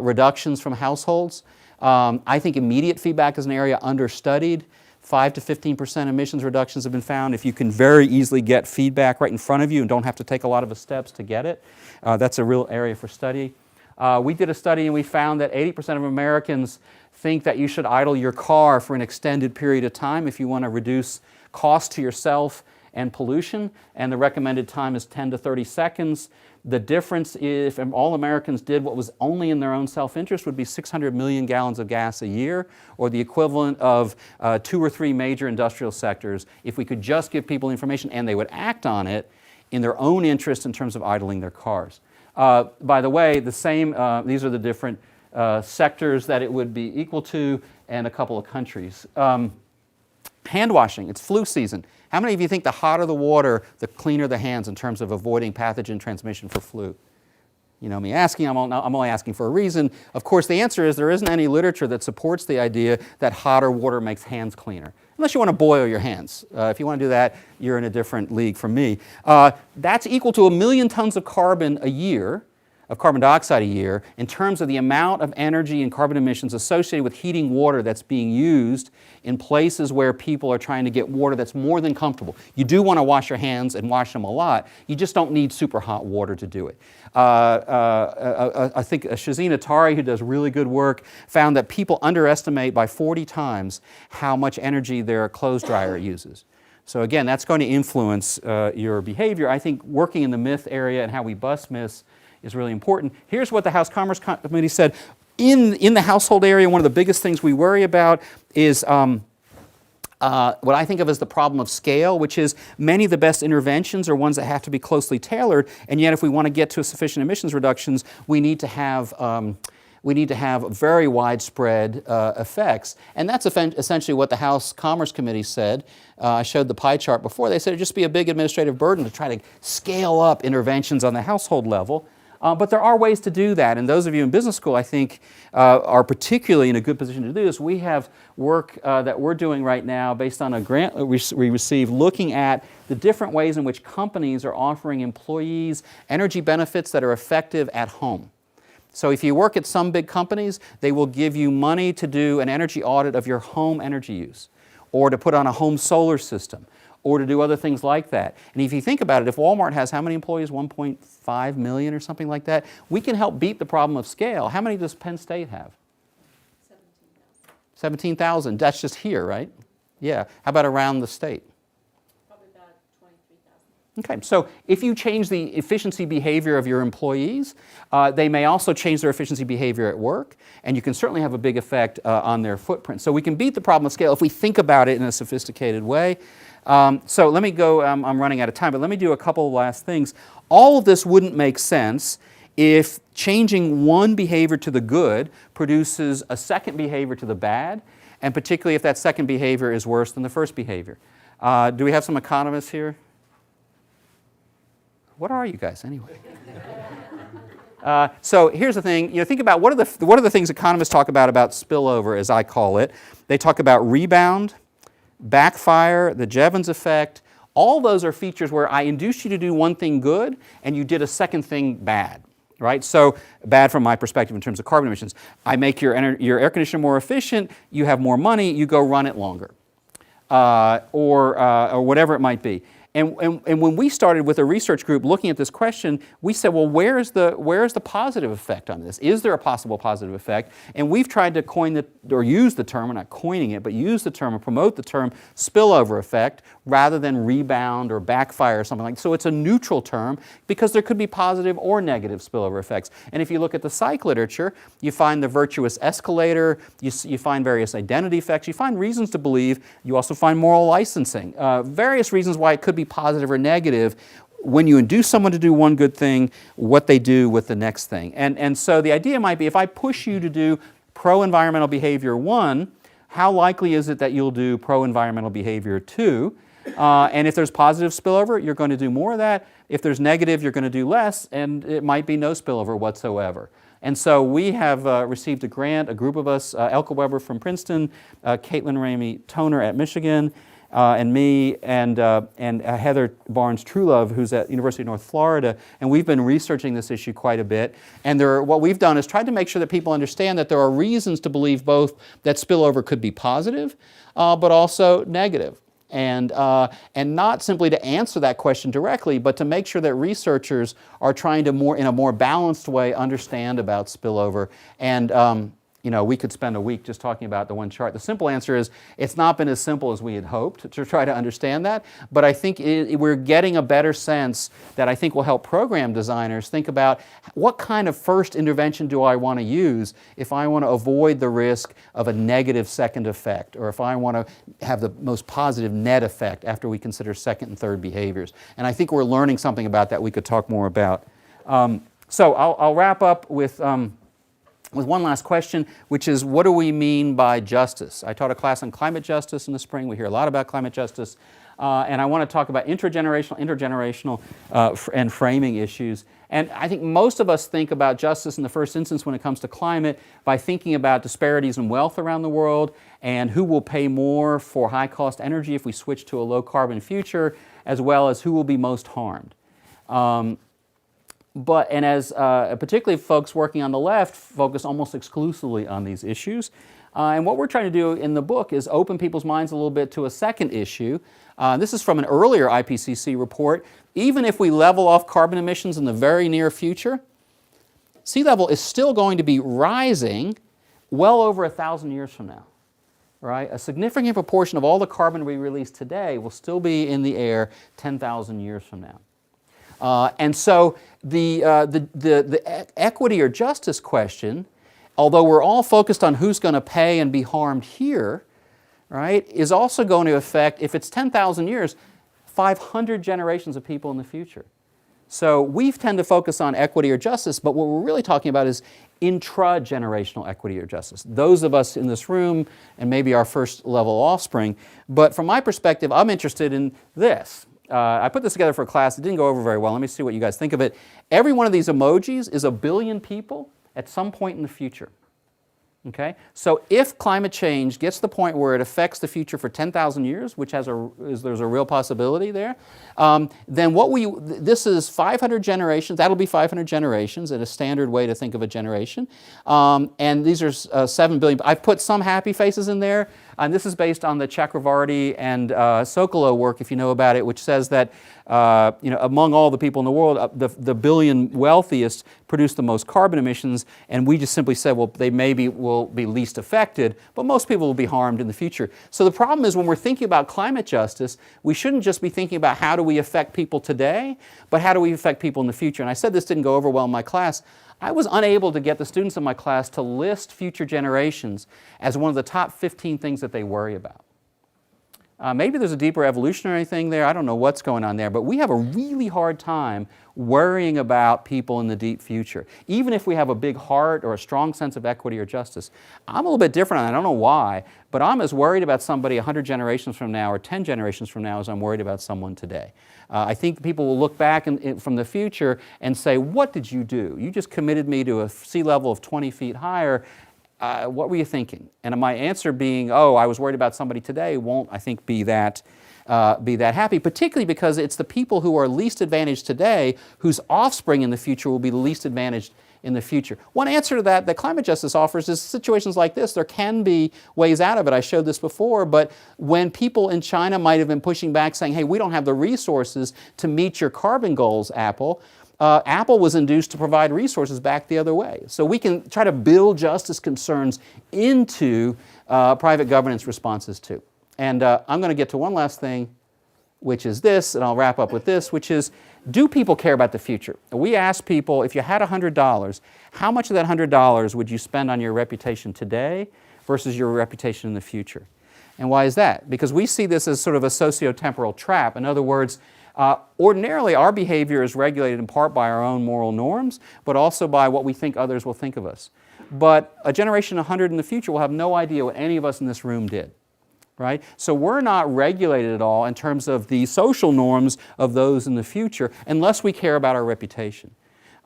reductions from households. I think immediate feedback is an area understudied. 5 to 15% emissions reductions have been found. If you can very easily get feedback right in front of you and don't have to take a lot of steps to get it, that's a real area for study. We did a study and we found that 80% of Americans think that you should idle your car for an extended period of time if you want to reduce cost to yourself and pollution, and the recommended time is 10 to 30 seconds. The difference, if all Americans did what was only in their own self-interest, would be 600 million gallons of gas a year, or the equivalent of 2 or 3 major industrial sectors, if we could just give people information and they would act on it in their own interest in terms of idling their cars. By the way, the same, these are the different sectors that it would be equal to, and a couple of countries. Hand washing, it's flu season. How many of you think the hotter the water, the cleaner the hands in terms of avoiding pathogen transmission for flu? You know me asking, I'm only asking for a reason. Of course, the answer is there isn't any literature that supports the idea that hotter water makes hands cleaner, unless you want to boil your hands. If you want to do that, you're in a different league from me. That's equal to 1 million tons of carbon a year, of carbon dioxide a year, in terms of the amount of energy and carbon emissions associated with heating water that's being used in places where people are trying to get water that's more than comfortable. You do want to wash your hands and wash them a lot. You just don't need super hot water to do it. I think Shazeen Attari, who does really good work, found that people underestimate by 40 times how much energy their clothes dryer uses. So again, that's going to influence your behavior. I think working in the myth area and how we bust myths is really important. Here's what the House Commerce Committee said. In the household area, one of the biggest things we worry about is what I think of as the problem of scale, which is many of the best interventions are ones that have to be closely tailored, and yet if we want to get to sufficient emissions reductions, we need to have very widespread effects. And that's essentially what the House Commerce Committee said. I showed the pie chart before. They said it would just be a big administrative burden to try to scale up interventions on the household level. But there are ways to do that, and those of you in business school, I think, are particularly in a good position to do this. We have work that we're doing right now based on a grant we received looking at the different ways in which companies are offering employees energy benefits that are effective at home. So if you work at some big companies, they will give you money to do an energy audit of your home energy use, or to put on a home solar system, or to do other things like that. And if you think about it, if Walmart has how many employees? 1.5 million or something like that. We can help beat the problem of scale. How many does Penn State have? 17,000. 17,000. That's just here, right? Yeah. How about around the state? Probably about 23,000. Okay, so if you change the efficiency behavior of your employees, they may also change their efficiency behavior at work, and you can certainly have a big effect on their footprint. So we can beat the problem of scale if we think about it in a sophisticated way. So let me go, I'm running out of time, but let me do a couple of last things. All of this wouldn't make sense if changing one behavior to the good produces a second behavior to the bad, and particularly if that second behavior is worse than the first behavior. Do we have some economists here? What are you guys anyway? So here's the thing. Think about what are the things economists talk about spillover, as I call it. They talk about rebound, backfire, the Jevons effect. All those are features where I induced you to do one thing good and you did a second thing bad. Right? So bad from my perspective in terms of carbon emissions. I make your air conditioner more efficient, you have more money, you go run it longer. Or whatever it might be. And when we started with a research group looking at this question, we said, well, where is the positive effect on this? Is there a possible positive effect? And we've tried to use the term, we're not coining it, but use the term and promote the term spillover effect rather than rebound or backfire or something like that. So it's a neutral term because there could be positive or negative spillover effects. And if you look at the psych literature, you find the virtuous escalator, you find various identity effects, you find reasons to believe, you also find moral licensing, various reasons why it could be positive or negative when you induce someone to do one good thing, what they do with the next thing. And so the idea might be if I push you to do pro-environmental behavior 1, how likely is it that you'll do pro-environmental behavior 2? And if there's positive spillover, you're going to do more of that. If there's negative, you're going to do less, and it might be no spillover whatsoever. And so we have received a grant, a group of us, Elke Weber from Princeton, Caitlin Ramey Toner at Michigan, and me, and Heather Barnes-Truelove, who's at University of North Florida, and we've been researching this issue quite a bit. And what we've done is tried to make sure that people understand that there are reasons to believe both that spillover could be positive, but also negative. And not simply to answer that question directly, but to make sure that researchers are trying to in a more balanced way understand about spillover. And we could spend a week just talking about the one chart. The simple answer is it's not been as simple as we had hoped to try to understand that, but I think we're getting a better sense that I think will help program designers think about what kind of first intervention do I want to use if I want to avoid the risk of a negative second effect, or if I want to have the most positive net effect after we consider second and third behaviors. And I think we're learning something about that we could talk more about. So I'll wrap up with one last question, which is, what do we mean by justice? I taught a class on climate justice in the spring. We hear a lot about climate justice. And I want to talk about intergenerational and framing issues. And I think most of us think about justice in the first instance when it comes to climate by thinking about disparities in wealth around the world and who will pay more for high-cost energy if we switch to a low-carbon future, as well as who will be most harmed. Particularly folks working on the left focus almost exclusively on these issues. And what we're trying to do in the book is open people's minds a little bit to a second issue. This is from an earlier IPCC report. Even if we level off carbon emissions in the very near future, sea level is still going to be rising well over 1,000 years from now. Right? A significant proportion of all the carbon we release today will still be in the air 10,000 years from now. And so the equity or justice question, although we're all focused on who's going to pay and be harmed here, right, is also going to affect, if it's 10,000 years, 500 generations of people in the future. So we tend to focus on equity or justice, but what we're really talking about is intra-generational equity or justice. Those of us in this room and maybe our first level offspring. But from my perspective, I'm interested in this. I put this together for a class. It didn't go over very well. Let me see what you guys think of it. Every one of these emojis is 1 billion people at some point in the future. Okay? So if climate change gets to the point where it affects the future for 10,000 years, which there's a real possibility there, then this is 500 generations. That'll be 500 generations in a standard way to think of a generation. And these are 7 billion. I've put some happy faces in there. And this is based on the Chakravarty and Sokolow work, if you know about it, which says that among all the people in the world, the billion wealthiest produce the most carbon emissions, and we just simply said, well, they maybe will be least affected, but most people will be harmed in the future. So the problem is when we're thinking about climate justice, we shouldn't just be thinking about how do we affect people today, but how do we affect people in the future. And I said this didn't go over well in my class. I was unable to get the students in my class to list future generations as one of the top 15 things that they worry about. Maybe there's a deeper evolutionary thing there. I don't know what's going on there. But we have a really hard time worrying about people in the deep future. Even if we have a big heart or a strong sense of equity or justice. I'm a little bit different, and I don't know why, but I'm as worried about somebody 100 generations from now or 10 generations from now as I'm worried about someone today. I think people will look back from the future and say, what did you do? You just committed me to a sea level of 20 feet higher. What were you thinking? And my answer being, oh, I was worried about somebody today, won't, I think, be that happy, particularly because it's the people who are least advantaged today whose offspring in the future will be the least advantaged in the future. One answer to that climate justice offers is situations like this. There can be ways out of it. I showed this before, but when people in China might have been pushing back saying, hey, we don't have the resources to meet your carbon goals, Apple, Apple was induced to provide resources back the other way. So we can try to build justice concerns into private governance responses too. And I'm going to get to one last thing, which is this, and I'll wrap up with this, which is, do people care about the future? We asked people, if you had $100, how much of that $100 would you spend on your reputation today versus your reputation in the future? And why is that? Because we see this as sort of a socio-temporal trap. In other words, ordinarily our behavior is regulated in part by our own moral norms, but also by what we think others will think of us. But a generation 100 in the future will have no idea what any of us in this room did. Right? So we're not regulated at all in terms of the social norms of those in the future unless we care about our reputation.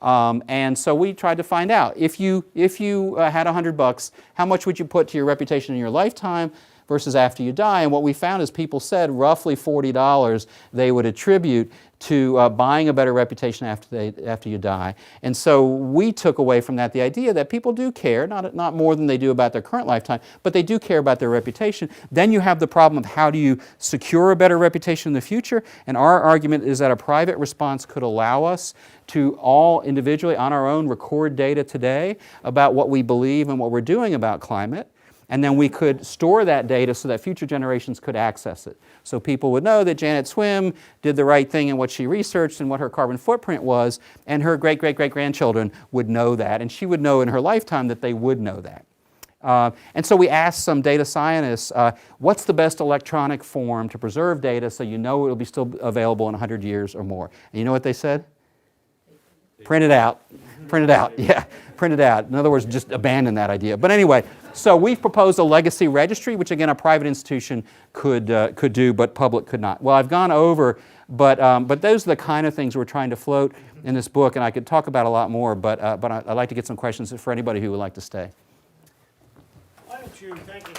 And so we tried to find out, if you had $100, how much would you put to your reputation in your lifetime versus after you die? And what we found is people said roughly $40 they would attribute to buying a better reputation after you die. And so we took away from that the idea that people do care, not more than they do about their current lifetime, but they do care about their reputation. Then you have the problem of how do you secure a better reputation in the future? And our argument is that a private response could allow us to all individually on our own record data today about what we believe and what we're doing about climate. And then we could store that data so that future generations could access it. So people would know that Janet Swim did the right thing in what she researched and what her carbon footprint was, and her great-great-great-grandchildren would know that, and she would know in her lifetime that they would know that. And so we asked some data scientists, what's the best electronic form to preserve data so you know it will be still available in 100 years or more? And you know what they said? Print it out. Print it out, yeah, print it out. In other words, just abandon that idea. But anyway, so we've proposed a legacy registry, which again a private institution could do, but public could not. Well, I've gone over, but those are the kind of things we're trying to float in this book, and I could talk about a lot more, but I'd like to get some questions for anybody who would like to stay. Why don't you, thank you.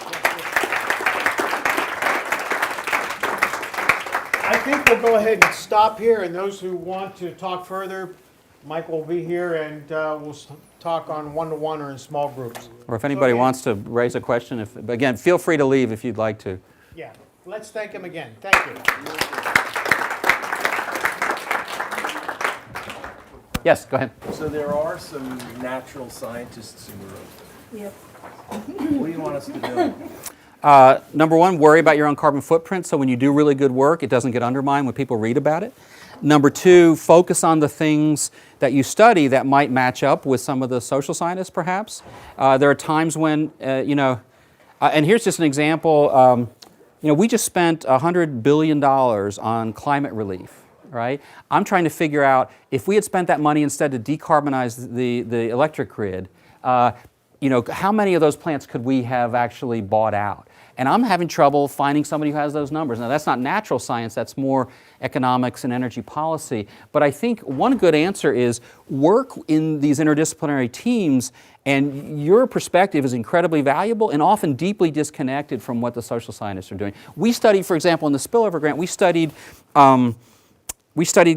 I think we'll go ahead and stop here, and those who want to talk further, Mike will be here, and we'll talk on one-to-one or in small groups. Or if anybody wants to raise a question, again, feel free to leave if you'd like to. Yeah, let's thank him again. Thank you. Yes, go ahead. So there are some natural scientists in the room. Yep. What do you want us to do? Number one, worry about your own carbon footprint, so when you do really good work, it doesn't get undermined when people read about it. Number two, focus on the things that you study that might match up with some of the social scientists, perhaps. There are times when, and here's just an example. We just spent $100 billion on climate relief, right? I'm trying to figure out if we had spent that money instead to decarbonize the electric grid, how many of those plants could we have actually bought out? And I'm having trouble finding somebody who has those numbers. Now, that's not natural science, that's more economics and energy policy. But I think one good answer is work in these interdisciplinary teams, and your perspective is incredibly valuable and often deeply disconnected from what the social scientists are doing. We studied, for example, in the spillover grant, we studied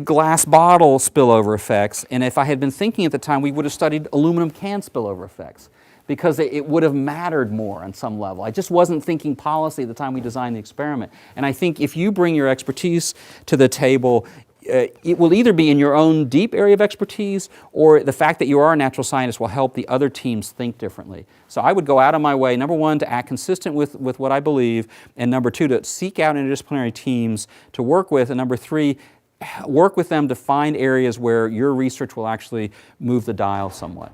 glass bottle spillover effects, and if I had been thinking at the time, we would have studied aluminum can spillover effects, because it would have mattered more on some level. I just wasn't thinking policy at the time we designed the experiment. And I think if you bring your expertise to the table, it will either be in your own deep area of expertise, or the fact that you are a natural scientist will help the other teams think differently. So I would go out of my way, number one, to act consistent with what I believe, and number two, to seek out interdisciplinary teams to work with, and number three, work with them to find areas where your research will actually move the dial somewhat.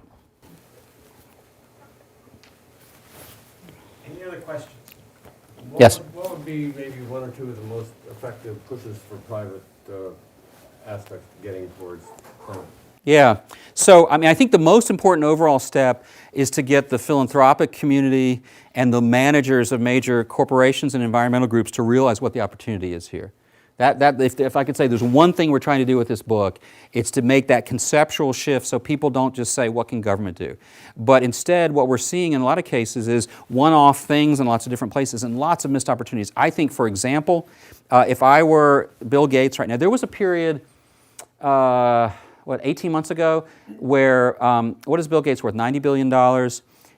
Any other questions? Yes. What would be maybe one or two of the most effective pushes for private aspects getting towards climate? Yeah. So, I mean, I think the most important overall step is to get the philanthropic community and the managers of major corporations and environmental groups to realize what the opportunity is here. If I could say there's one thing we're trying to do with this book, it's to make that conceptual shift so people don't just say, what can government do? But instead, what we're seeing in a lot of cases is one-off things in lots of different places and lots of missed opportunities. I think, for example, if I were Bill Gates right now, there was a period, 18 months ago, where, what is Bill Gates worth, $90 billion?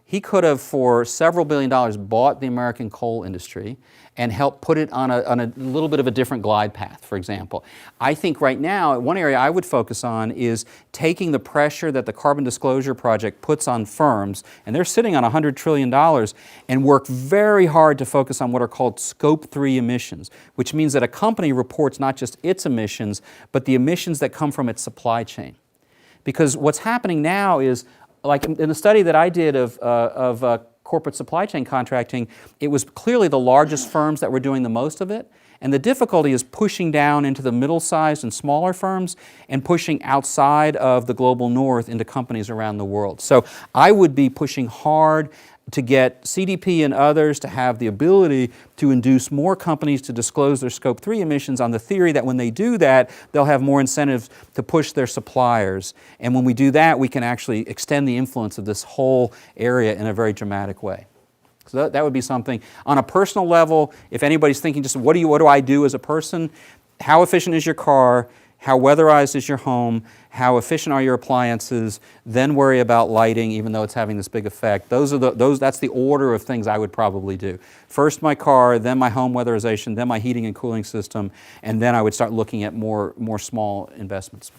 He could have, for several $billion, bought the American coal industry and helped put it on a little bit of a different glide path, for example. I think right now, one area I would focus on is taking the pressure that the Carbon Disclosure Project puts on firms, and they're sitting on $100 trillion, and work very hard to focus on what are called Scope 3 emissions, which means that a company reports not just its emissions, but the emissions that come from its supply chain. Because what's happening now is, like in the study that I did of corporate supply chain contracting, it was clearly the largest firms that were doing the most of it. And the difficulty is pushing down into the middle-sized and smaller firms and pushing outside of the global north into companies around the world. So I would be pushing hard to get CDP and others to have the ability to induce more companies to disclose their Scope 3 emissions on the theory that when they do that, they'll have more incentives to push their suppliers. And when we do that, we can actually extend the influence of this whole area in a very dramatic way. So that would be something. On a personal level, if anybody's thinking just what do I do as a person, how efficient is your car? How weatherized is your home? How efficient are your appliances? Then worry about lighting, even though it's having this big effect. That's the order of things I would probably do. First my car, then my home weatherization, then my heating and cooling system, and then I would start looking at more small investments.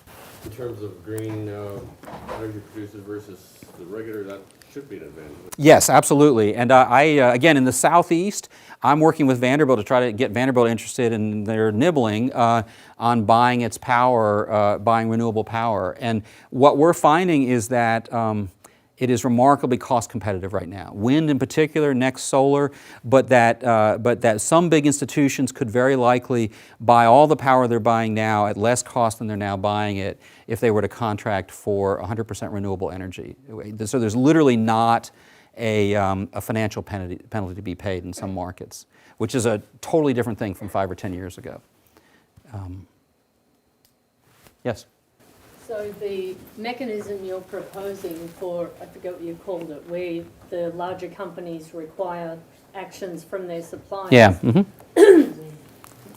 In terms of green energy producers versus the regular, that should be an advantage. Yes, absolutely. And again, in the Southeast, I'm working with Vanderbilt to try to get Vanderbilt interested in their nibbling on buying its power, buying renewable power. And what we're finding is that it is remarkably cost competitive right now. Wind in particular, next solar, but that some big institutions could very likely buy all the power they're buying now at less cost than they're now buying it if they were to contract for 100% renewable energy. So there's literally not a financial penalty to be paid in some markets, which is a totally different thing from 5 or 10 years ago. Yes? So the mechanism you're proposing for, I forget what you called it, where the larger companies require actions from their suppliers. Yeah. Mm-hmm. It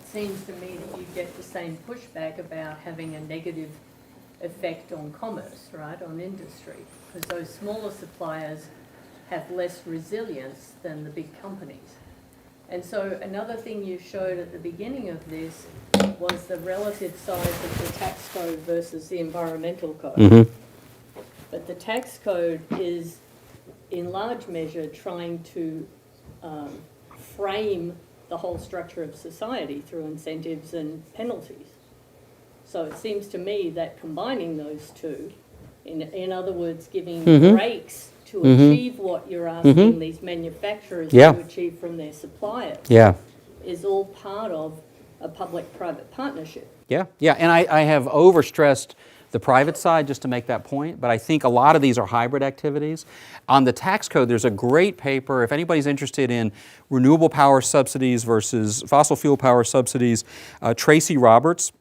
seems to me that you get the same pushback about having a negative effect on commerce, right, on industry, because those smaller suppliers have less resilience than the big companies. And so another thing you showed at the beginning of this was the relative size of the tax code versus the environmental code. Mm-hmm. But the tax code is, in large measure, trying to frame the whole structure of society through incentives and penalties. So it seems to me that combining those two, in other words, giving breaks to achieve what you're asking these manufacturers to achieve from their suppliers, is all part of a public-private partnership. Yeah, and I have overstressed the private side just to make that point, but I think a lot of these are hybrid activities. On the tax code, there's a great paper, if anybody's interested in renewable power subsidies versus fossil fuel power subsidies, Tracy Roberts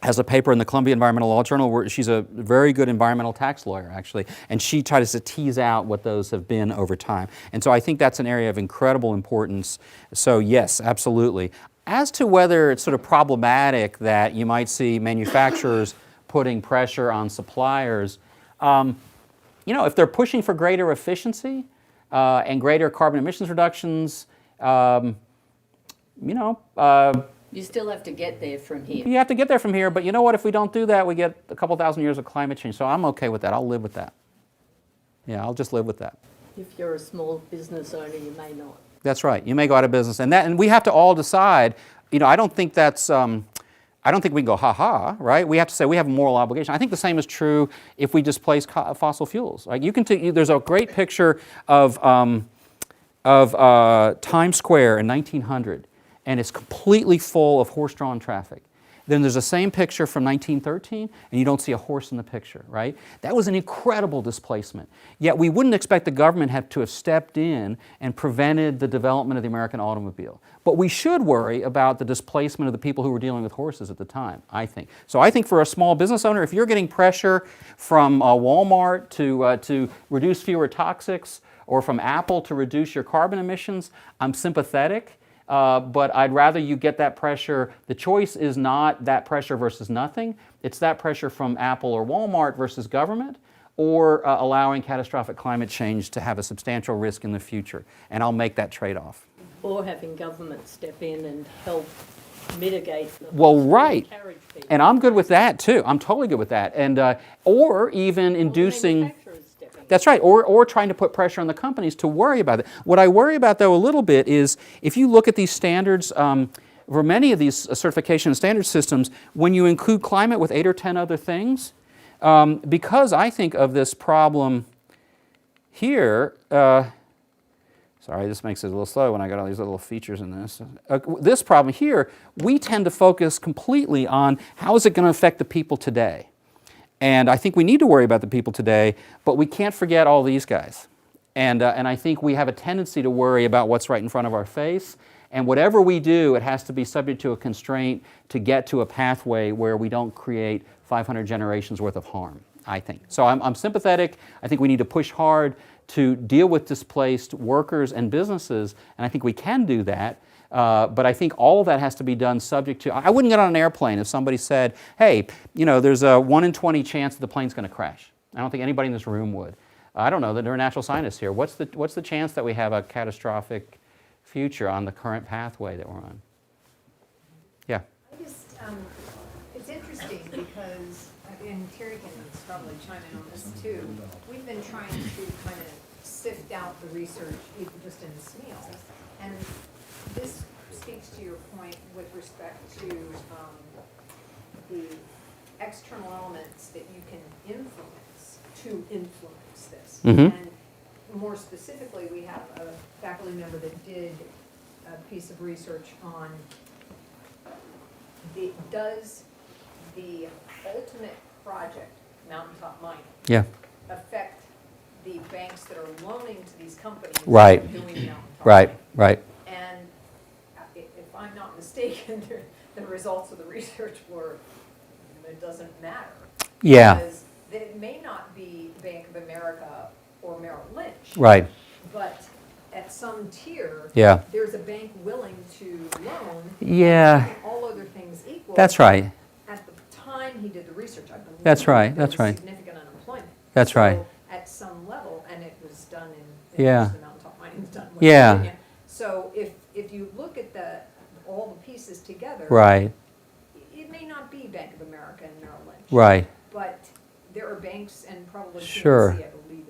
has a paper in the Columbia Environmental Law Journal where she's a very good environmental tax lawyer, actually, and she tries to tease out what those have been over time. And so I think that's an area of incredible importance. So yes, absolutely. As to whether it's sort of problematic that you might see manufacturers putting pressure on suppliers, if they're pushing for greater efficiency and greater carbon emissions reductions, You still have to get there from here. you have to get there from here, but you know what? If we don't do that, we get a couple thousand years of climate change. So I'm okay with that. I'll live with that. Yeah, I'll just live with that. If you're a small business owner, you may not. That's right. You may go out of business, and we have to all decide. I don't think that's. I don't think we can go ha-ha, right? We have to say we have a moral obligation. I think the same is true if we displace fossil fuels. Like there's a great picture of of Times Square in 1900, and it's completely full of horse-drawn traffic. Then there's the same picture from 1913, and you don't see a horse in the picture, right? That was an incredible displacement. Yet we wouldn't expect the government to have stepped in and prevented the development of the American automobile. But we should worry about the displacement of the people who were dealing with horses at the time, I think. So I think for a small business owner, if you're getting pressure from Walmart to reduce fewer toxics, or from Apple to reduce your carbon emissions, I'm sympathetic. But I'd rather you get that pressure. The choice is not that pressure versus nothing. It's that pressure from Apple or Walmart versus government, or allowing catastrophic climate change to have a substantial risk in the future. And I'll make that trade-off. Or having government step in and help mitigate the Well, right. carriage fee. And I'm good with that too. I'm totally good with that. And or even inducing. Manufacturers stepping in. That's right, or trying to put pressure on the companies to worry about it. What I worry about, though, a little bit is if you look at these standards, for many of these certification and standard systems, when you include climate with 8 or 10 other things, because I think of this problem here, sorry, this makes it a little slow when I got all these little features in this. This problem here, we tend to focus completely on how is it going to affect the people today. And I think we need to worry about the people today, but we can't forget all these guys. And I think we have a tendency to worry about what's right in front of our face. And whatever we do, it has to be subject to a constraint to get to a pathway where we don't create 500 generations worth of harm, I think. So I'm sympathetic. I think we need to push hard to deal with displaced workers and businesses, and I think we can do that. But I think all of that has to be done subject to, I wouldn't get on an airplane if somebody said, hey, you know, there's a 1 in 20 chance that the plane's going to crash. I don't think anybody in this room would. I don't know, there are natural scientists here. What's the chance that we have a catastrophic future on the current pathway that we're on? Yeah. I just, it's interesting because, and Terry can probably chime in on this too, we've been trying to kind of sift out the research even just in SMEAL. And this speaks to your point with respect to the external elements that you can influence to influence this. Mhm. And more specifically, we have a faculty member that did a piece of research on does the ultimate project, mountaintop mining, Yeah. affect the banks that are loaning to these companies Right. doing mountaintop Right, mining? right. And if I'm not mistaken, the results of the research were, it doesn't matter. Yeah. Because it may not be Bank of America or Merrill Lynch. Right. But at some tier, Yeah. there's a bank willing to loan. Yeah. and all other things equal. That's right. At the time he did the research, I believe. That's right, there that's was right. significant unemployment. That's right. So at some level, and it was done in Yeah. the mountaintop mining was done in West Yeah. Virginia. So if you look at all the pieces together. Right. It may not be Bank of America and Merrill Lynch. Right. But there are banks and probably Sure. PNC, I believe,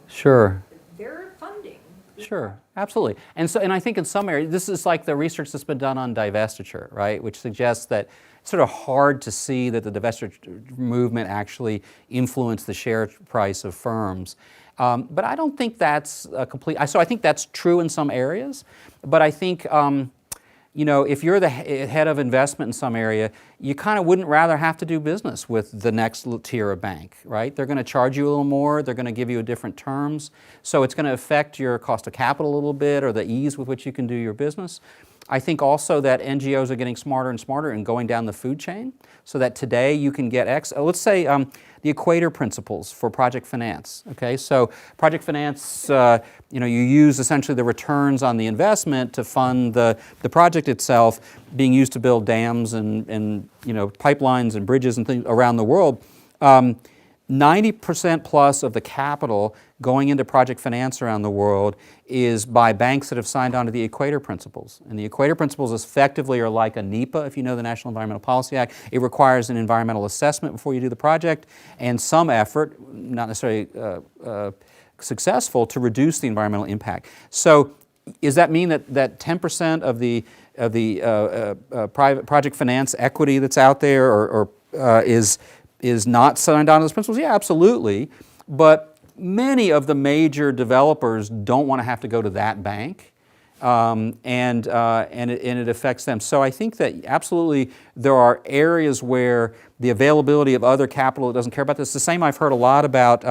Sure. they're funding. Sure, absolutely. And I think in some areas, this is like the research that's been done on divestiture, right? Which suggests that it's sort of hard to see that the divestiture movement actually influenced the share price of firms. But I don't think that's so I think that's true in some areas, but I think, if you're the head of investment in some area, you kind of wouldn't rather have to do business with the next tier of bank, right? They're going to charge you a little more, they're going to give you different terms, so it's going to affect your cost of capital a little bit or the ease with which you can do your business. I think also that NGOs are getting smarter and smarter and going down the food chain, so that today you can get let's say the equator principles for project finance. Okay, so project finance, you use essentially the returns on the investment to fund the project itself, being used to build dams and pipelines and bridges and things around the world. 90% plus of the capital going into project finance around the world is by banks that have signed on to the Equator Principles. And the Equator Principles effectively are like a NEPA, if you know the National Environmental Policy Act. It requires an environmental assessment before you do the project and some effort, not necessarily successful, to reduce the environmental impact. So does that mean that 10% of the private project finance equity that's out there is not signed on to those principles? Yeah, absolutely. But many of the major developers don't want to have to go to that bank. And it affects them. So I think that absolutely there are areas where the availability of other capital doesn't care about this. The same I've heard a lot about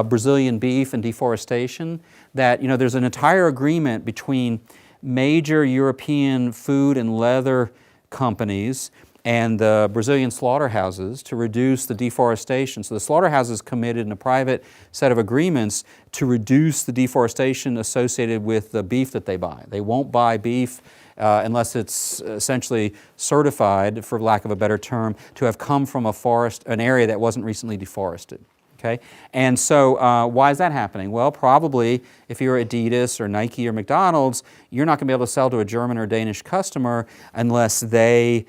Brazilian beef and deforestation, that there's an entire agreement between major European food and leather companies and the Brazilian slaughterhouses to reduce the deforestation. So the slaughterhouses committed in a private set of agreements to reduce the deforestation associated with the beef that they buy. They won't buy beef unless it's essentially certified, for lack of a better term, to have come from a forest, an area that wasn't recently deforested. Okay? And so why is that happening? Well, probably if you're Adidas or Nike or McDonald's, you're not going to be able to sell to a German or Danish customer unless they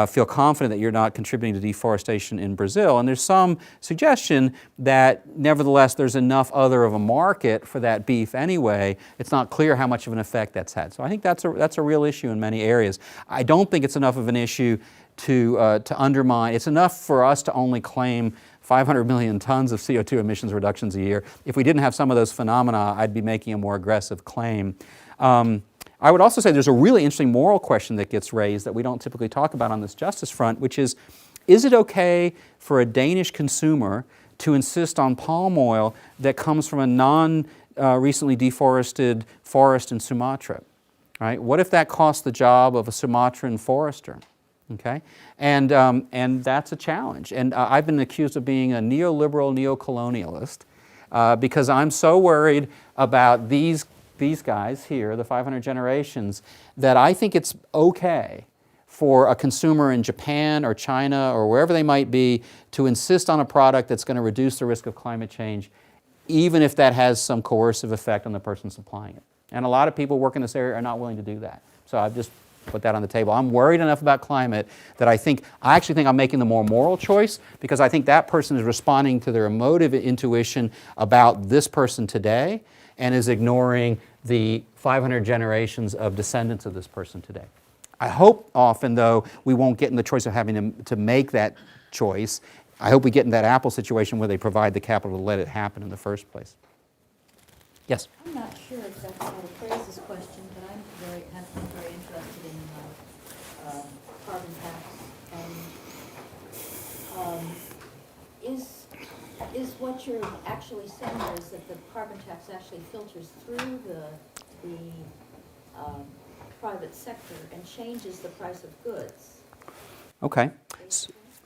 feel confident that you're not contributing to deforestation in Brazil. And there's some suggestion that nevertheless there's enough other of a market for that beef anyway. It's not clear how much of an effect that's had. So I think that's a real issue in many areas. I don't think it's enough of an issue to undermine. It's enough for us to only claim 500 million tons of CO2 emissions reductions a year. If we didn't have some of those phenomena, I'd be making a more aggressive claim. I would also say there's a really interesting moral question that gets raised that we don't typically talk about on this justice front, which is it okay for a Danish consumer to insist on palm oil that comes from a non-recently deforested forest in Sumatra? Right? What if that costs the job of a Sumatran forester? Okay, and that's a challenge. And I've been accused of being a neoliberal neo-colonialist because I'm so worried about these guys here, the 500 generations, that I think it's okay for a consumer in Japan or China or wherever they might be to insist on a product that's going to reduce the risk of climate change, even if that has some coercive effect on the person supplying it. And a lot of people working in this area are not willing to do that. So I've just put that on the table. I'm worried enough about climate that I actually think I'm making the more moral choice, because I think that person is responding to their emotive intuition about this person today and is ignoring the 500 generations of descendants of this person today. I hope often, though, we won't get in the choice of having to make that choice. I hope we get in that Apple situation where they provide the capital to let it happen in the first place. Yes? I'm not sure exactly how to phrase this question, but have been very interested in carbon tax. And is what you're actually saying there is that the carbon tax actually filters through the private sector and changes the price of goods? Okay.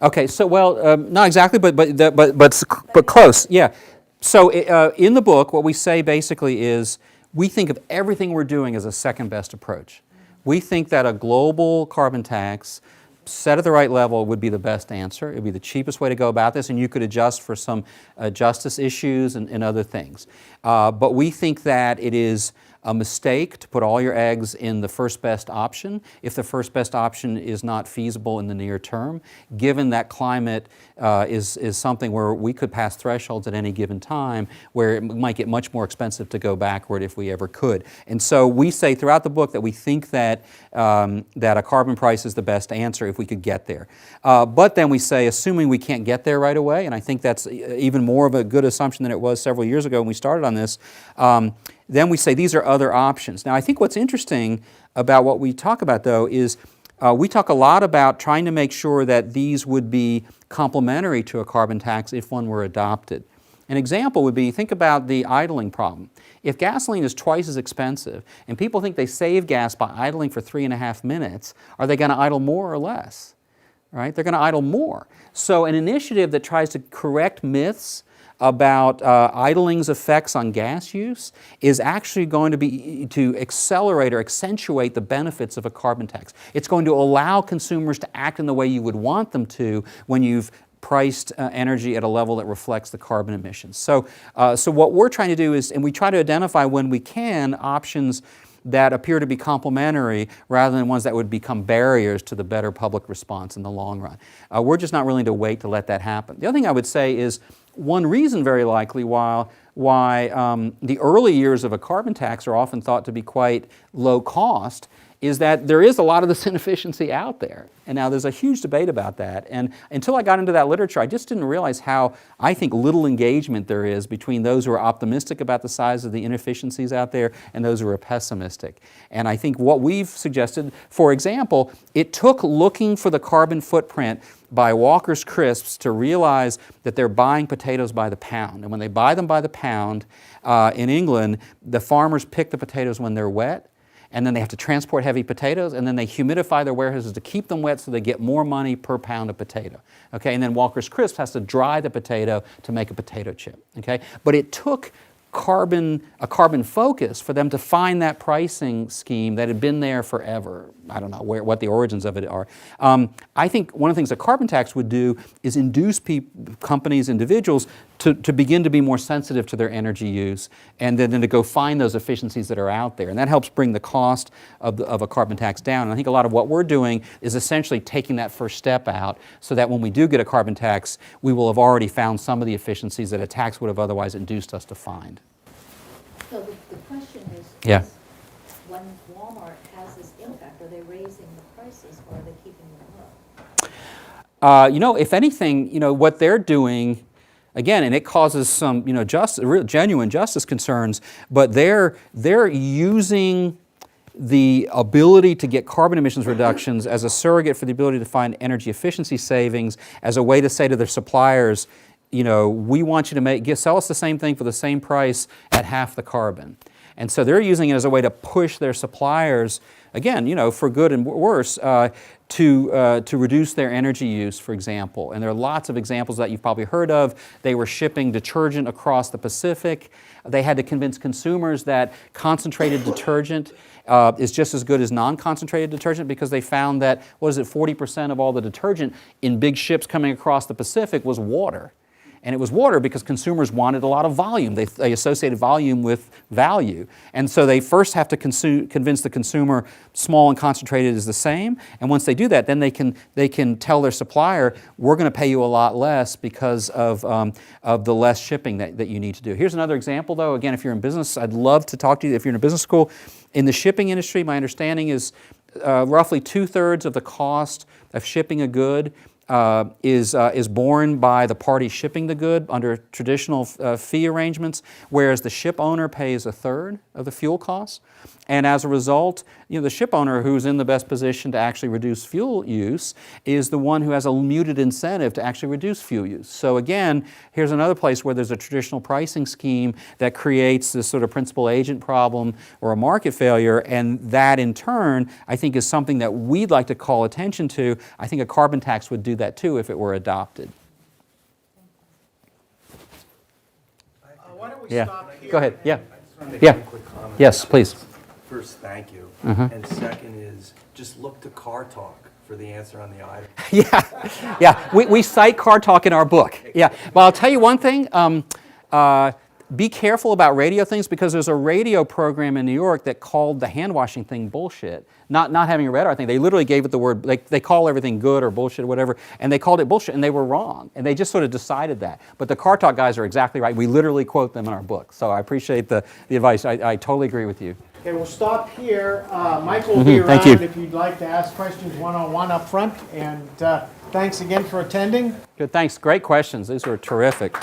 Okay. So well, not exactly, but close. Yeah. So in the book, what we say basically is we think of everything we're doing as a second best approach. We think that a global carbon tax set at the right level would be the best answer. It would be the cheapest way to go about this, and you could adjust for some justice issues and other things. But we think that it is a mistake to put all your eggs in the first best option if the first best option is not feasible in the near term, given that climate is something where we could pass thresholds at any given time where it might get much more expensive to go backward if we ever could. And so we say throughout the book that we think that a carbon price is the best answer if we could get there. But then we say, assuming we can't get there right away, and I think that's even more of a good assumption than it was several years ago when we started on this, then we say these are other options. Now, I think what's interesting about what we talk about, though, is we talk a lot about trying to make sure that these would be complementary to a carbon tax if one were adopted. An example would be, think about the idling problem. If gasoline is twice as expensive and people think they save gas by idling for 3.5 minutes, are they going to idle more or less? Right? They're going to idle more. So an initiative that tries to correct myths about idling's effects on gas use is actually going to be to accelerate or accentuate the benefits of a carbon tax. It's going to allow consumers to act in the way you would want them to when you've priced energy at a level that reflects the carbon emissions. So what we're trying to do is, and we try to identify when we can, options that appear to be complementary rather than ones that would become barriers to the better public response in the long run. We're just not willing to wait to let that happen. The other thing I would say is one reason very likely why the early years of a carbon tax are often thought to be quite low cost is that there is a lot of this inefficiency out there. And now there's a huge debate about that. And until I got into that literature, I just didn't realize how, I think, little engagement there is between those who are optimistic about the size of the inefficiencies out there and those who are pessimistic. And I think what we've suggested, for example, it took looking for the carbon footprint by Walker's Crisps to realize that they're buying potatoes by the pound. And when they buy them by the pound, in England, the farmers pick the potatoes when they're wet, and then they have to transport heavy potatoes, and then they humidify their warehouses to keep them wet so they get more money per pound of potato. Okay, and then Walker's Crisp has to dry the potato to make a potato chip. Okay, but it took a carbon focus for them to find that pricing scheme that had been there forever. I don't know what the origins of it are. I think one of the things a carbon tax would do is induce companies, individuals, to begin to be more sensitive to their energy use, and then to go find those efficiencies that are out there. And that helps bring the cost of a carbon tax down. And I think a lot of what we're doing is essentially taking that first step out so that when we do get a carbon tax, we will have already found some of the efficiencies that a tax would have otherwise induced us to find. So the question is, Yeah. is when Walmart has this impact, are they raising the prices or are they keeping them low? If anything, what they're doing, again, and it causes some, real genuine justice concerns, but they're using the ability to get carbon emissions reductions as a surrogate for the ability to find energy efficiency savings as a way to say to their suppliers, we want you to sell us the same thing for the same price at half the carbon. And so they're using it as a way to push their suppliers, again, for good and worse, to reduce their energy use, for example. And there are lots of examples that you've probably heard of. They were shipping detergent across the Pacific. They had to convince consumers that concentrated detergent is just as good as non-concentrated detergent because they found that, 40% of all the detergent in big ships coming across the Pacific was water. And it was water because consumers wanted a lot of volume. They associated volume with value. And so they first have to convince the consumer small and concentrated is the same. And once they do that, then they can tell their supplier, we're going to pay you a lot less because of the less shipping that you need to do. Here's another example, though. Again, if you're in business, I'd love to talk to you. If you're in a business school, in the shipping industry, my understanding is roughly 2/3 of the cost of shipping a good is borne by the party shipping the good under traditional fee arrangements, whereas the ship owner pays 1/3 of the fuel costs. And as a result, the ship owner who's in the best position to actually reduce fuel use is the one who has a muted incentive to actually reduce fuel use. So again, here's another place where there's a traditional pricing scheme that creates this sort of principal agent problem or a market failure, and that in turn, I think is something that we'd like to call attention to. I think a carbon tax would do that too if it were adopted. Why don't we Yeah. stop here? Go ahead. Yeah. I just want to make Yeah. one quick comment. Yes, please. First, thank you. Mm-hmm. And second is, just look to Car Talk for the answer on the item. Yeah. We cite Car Talk in our book. Yeah. Well, I'll tell you one thing. Be careful about radio things because there's a radio program in New York that called the hand washing thing bullshit. Not having read our thing, they literally gave it the word, they call everything good or bullshit or whatever, and they called it bullshit and they were wrong. And they just sort of decided that. But the Car Talk guys are exactly right. We literally quote them in our book. So I appreciate the advice. I totally agree with you. Okay, we'll stop here. Michael will be around Thank you. if you'd like to ask questions one-on-one up front. And thanks again for attending. Good, thanks. Great questions. These were terrific.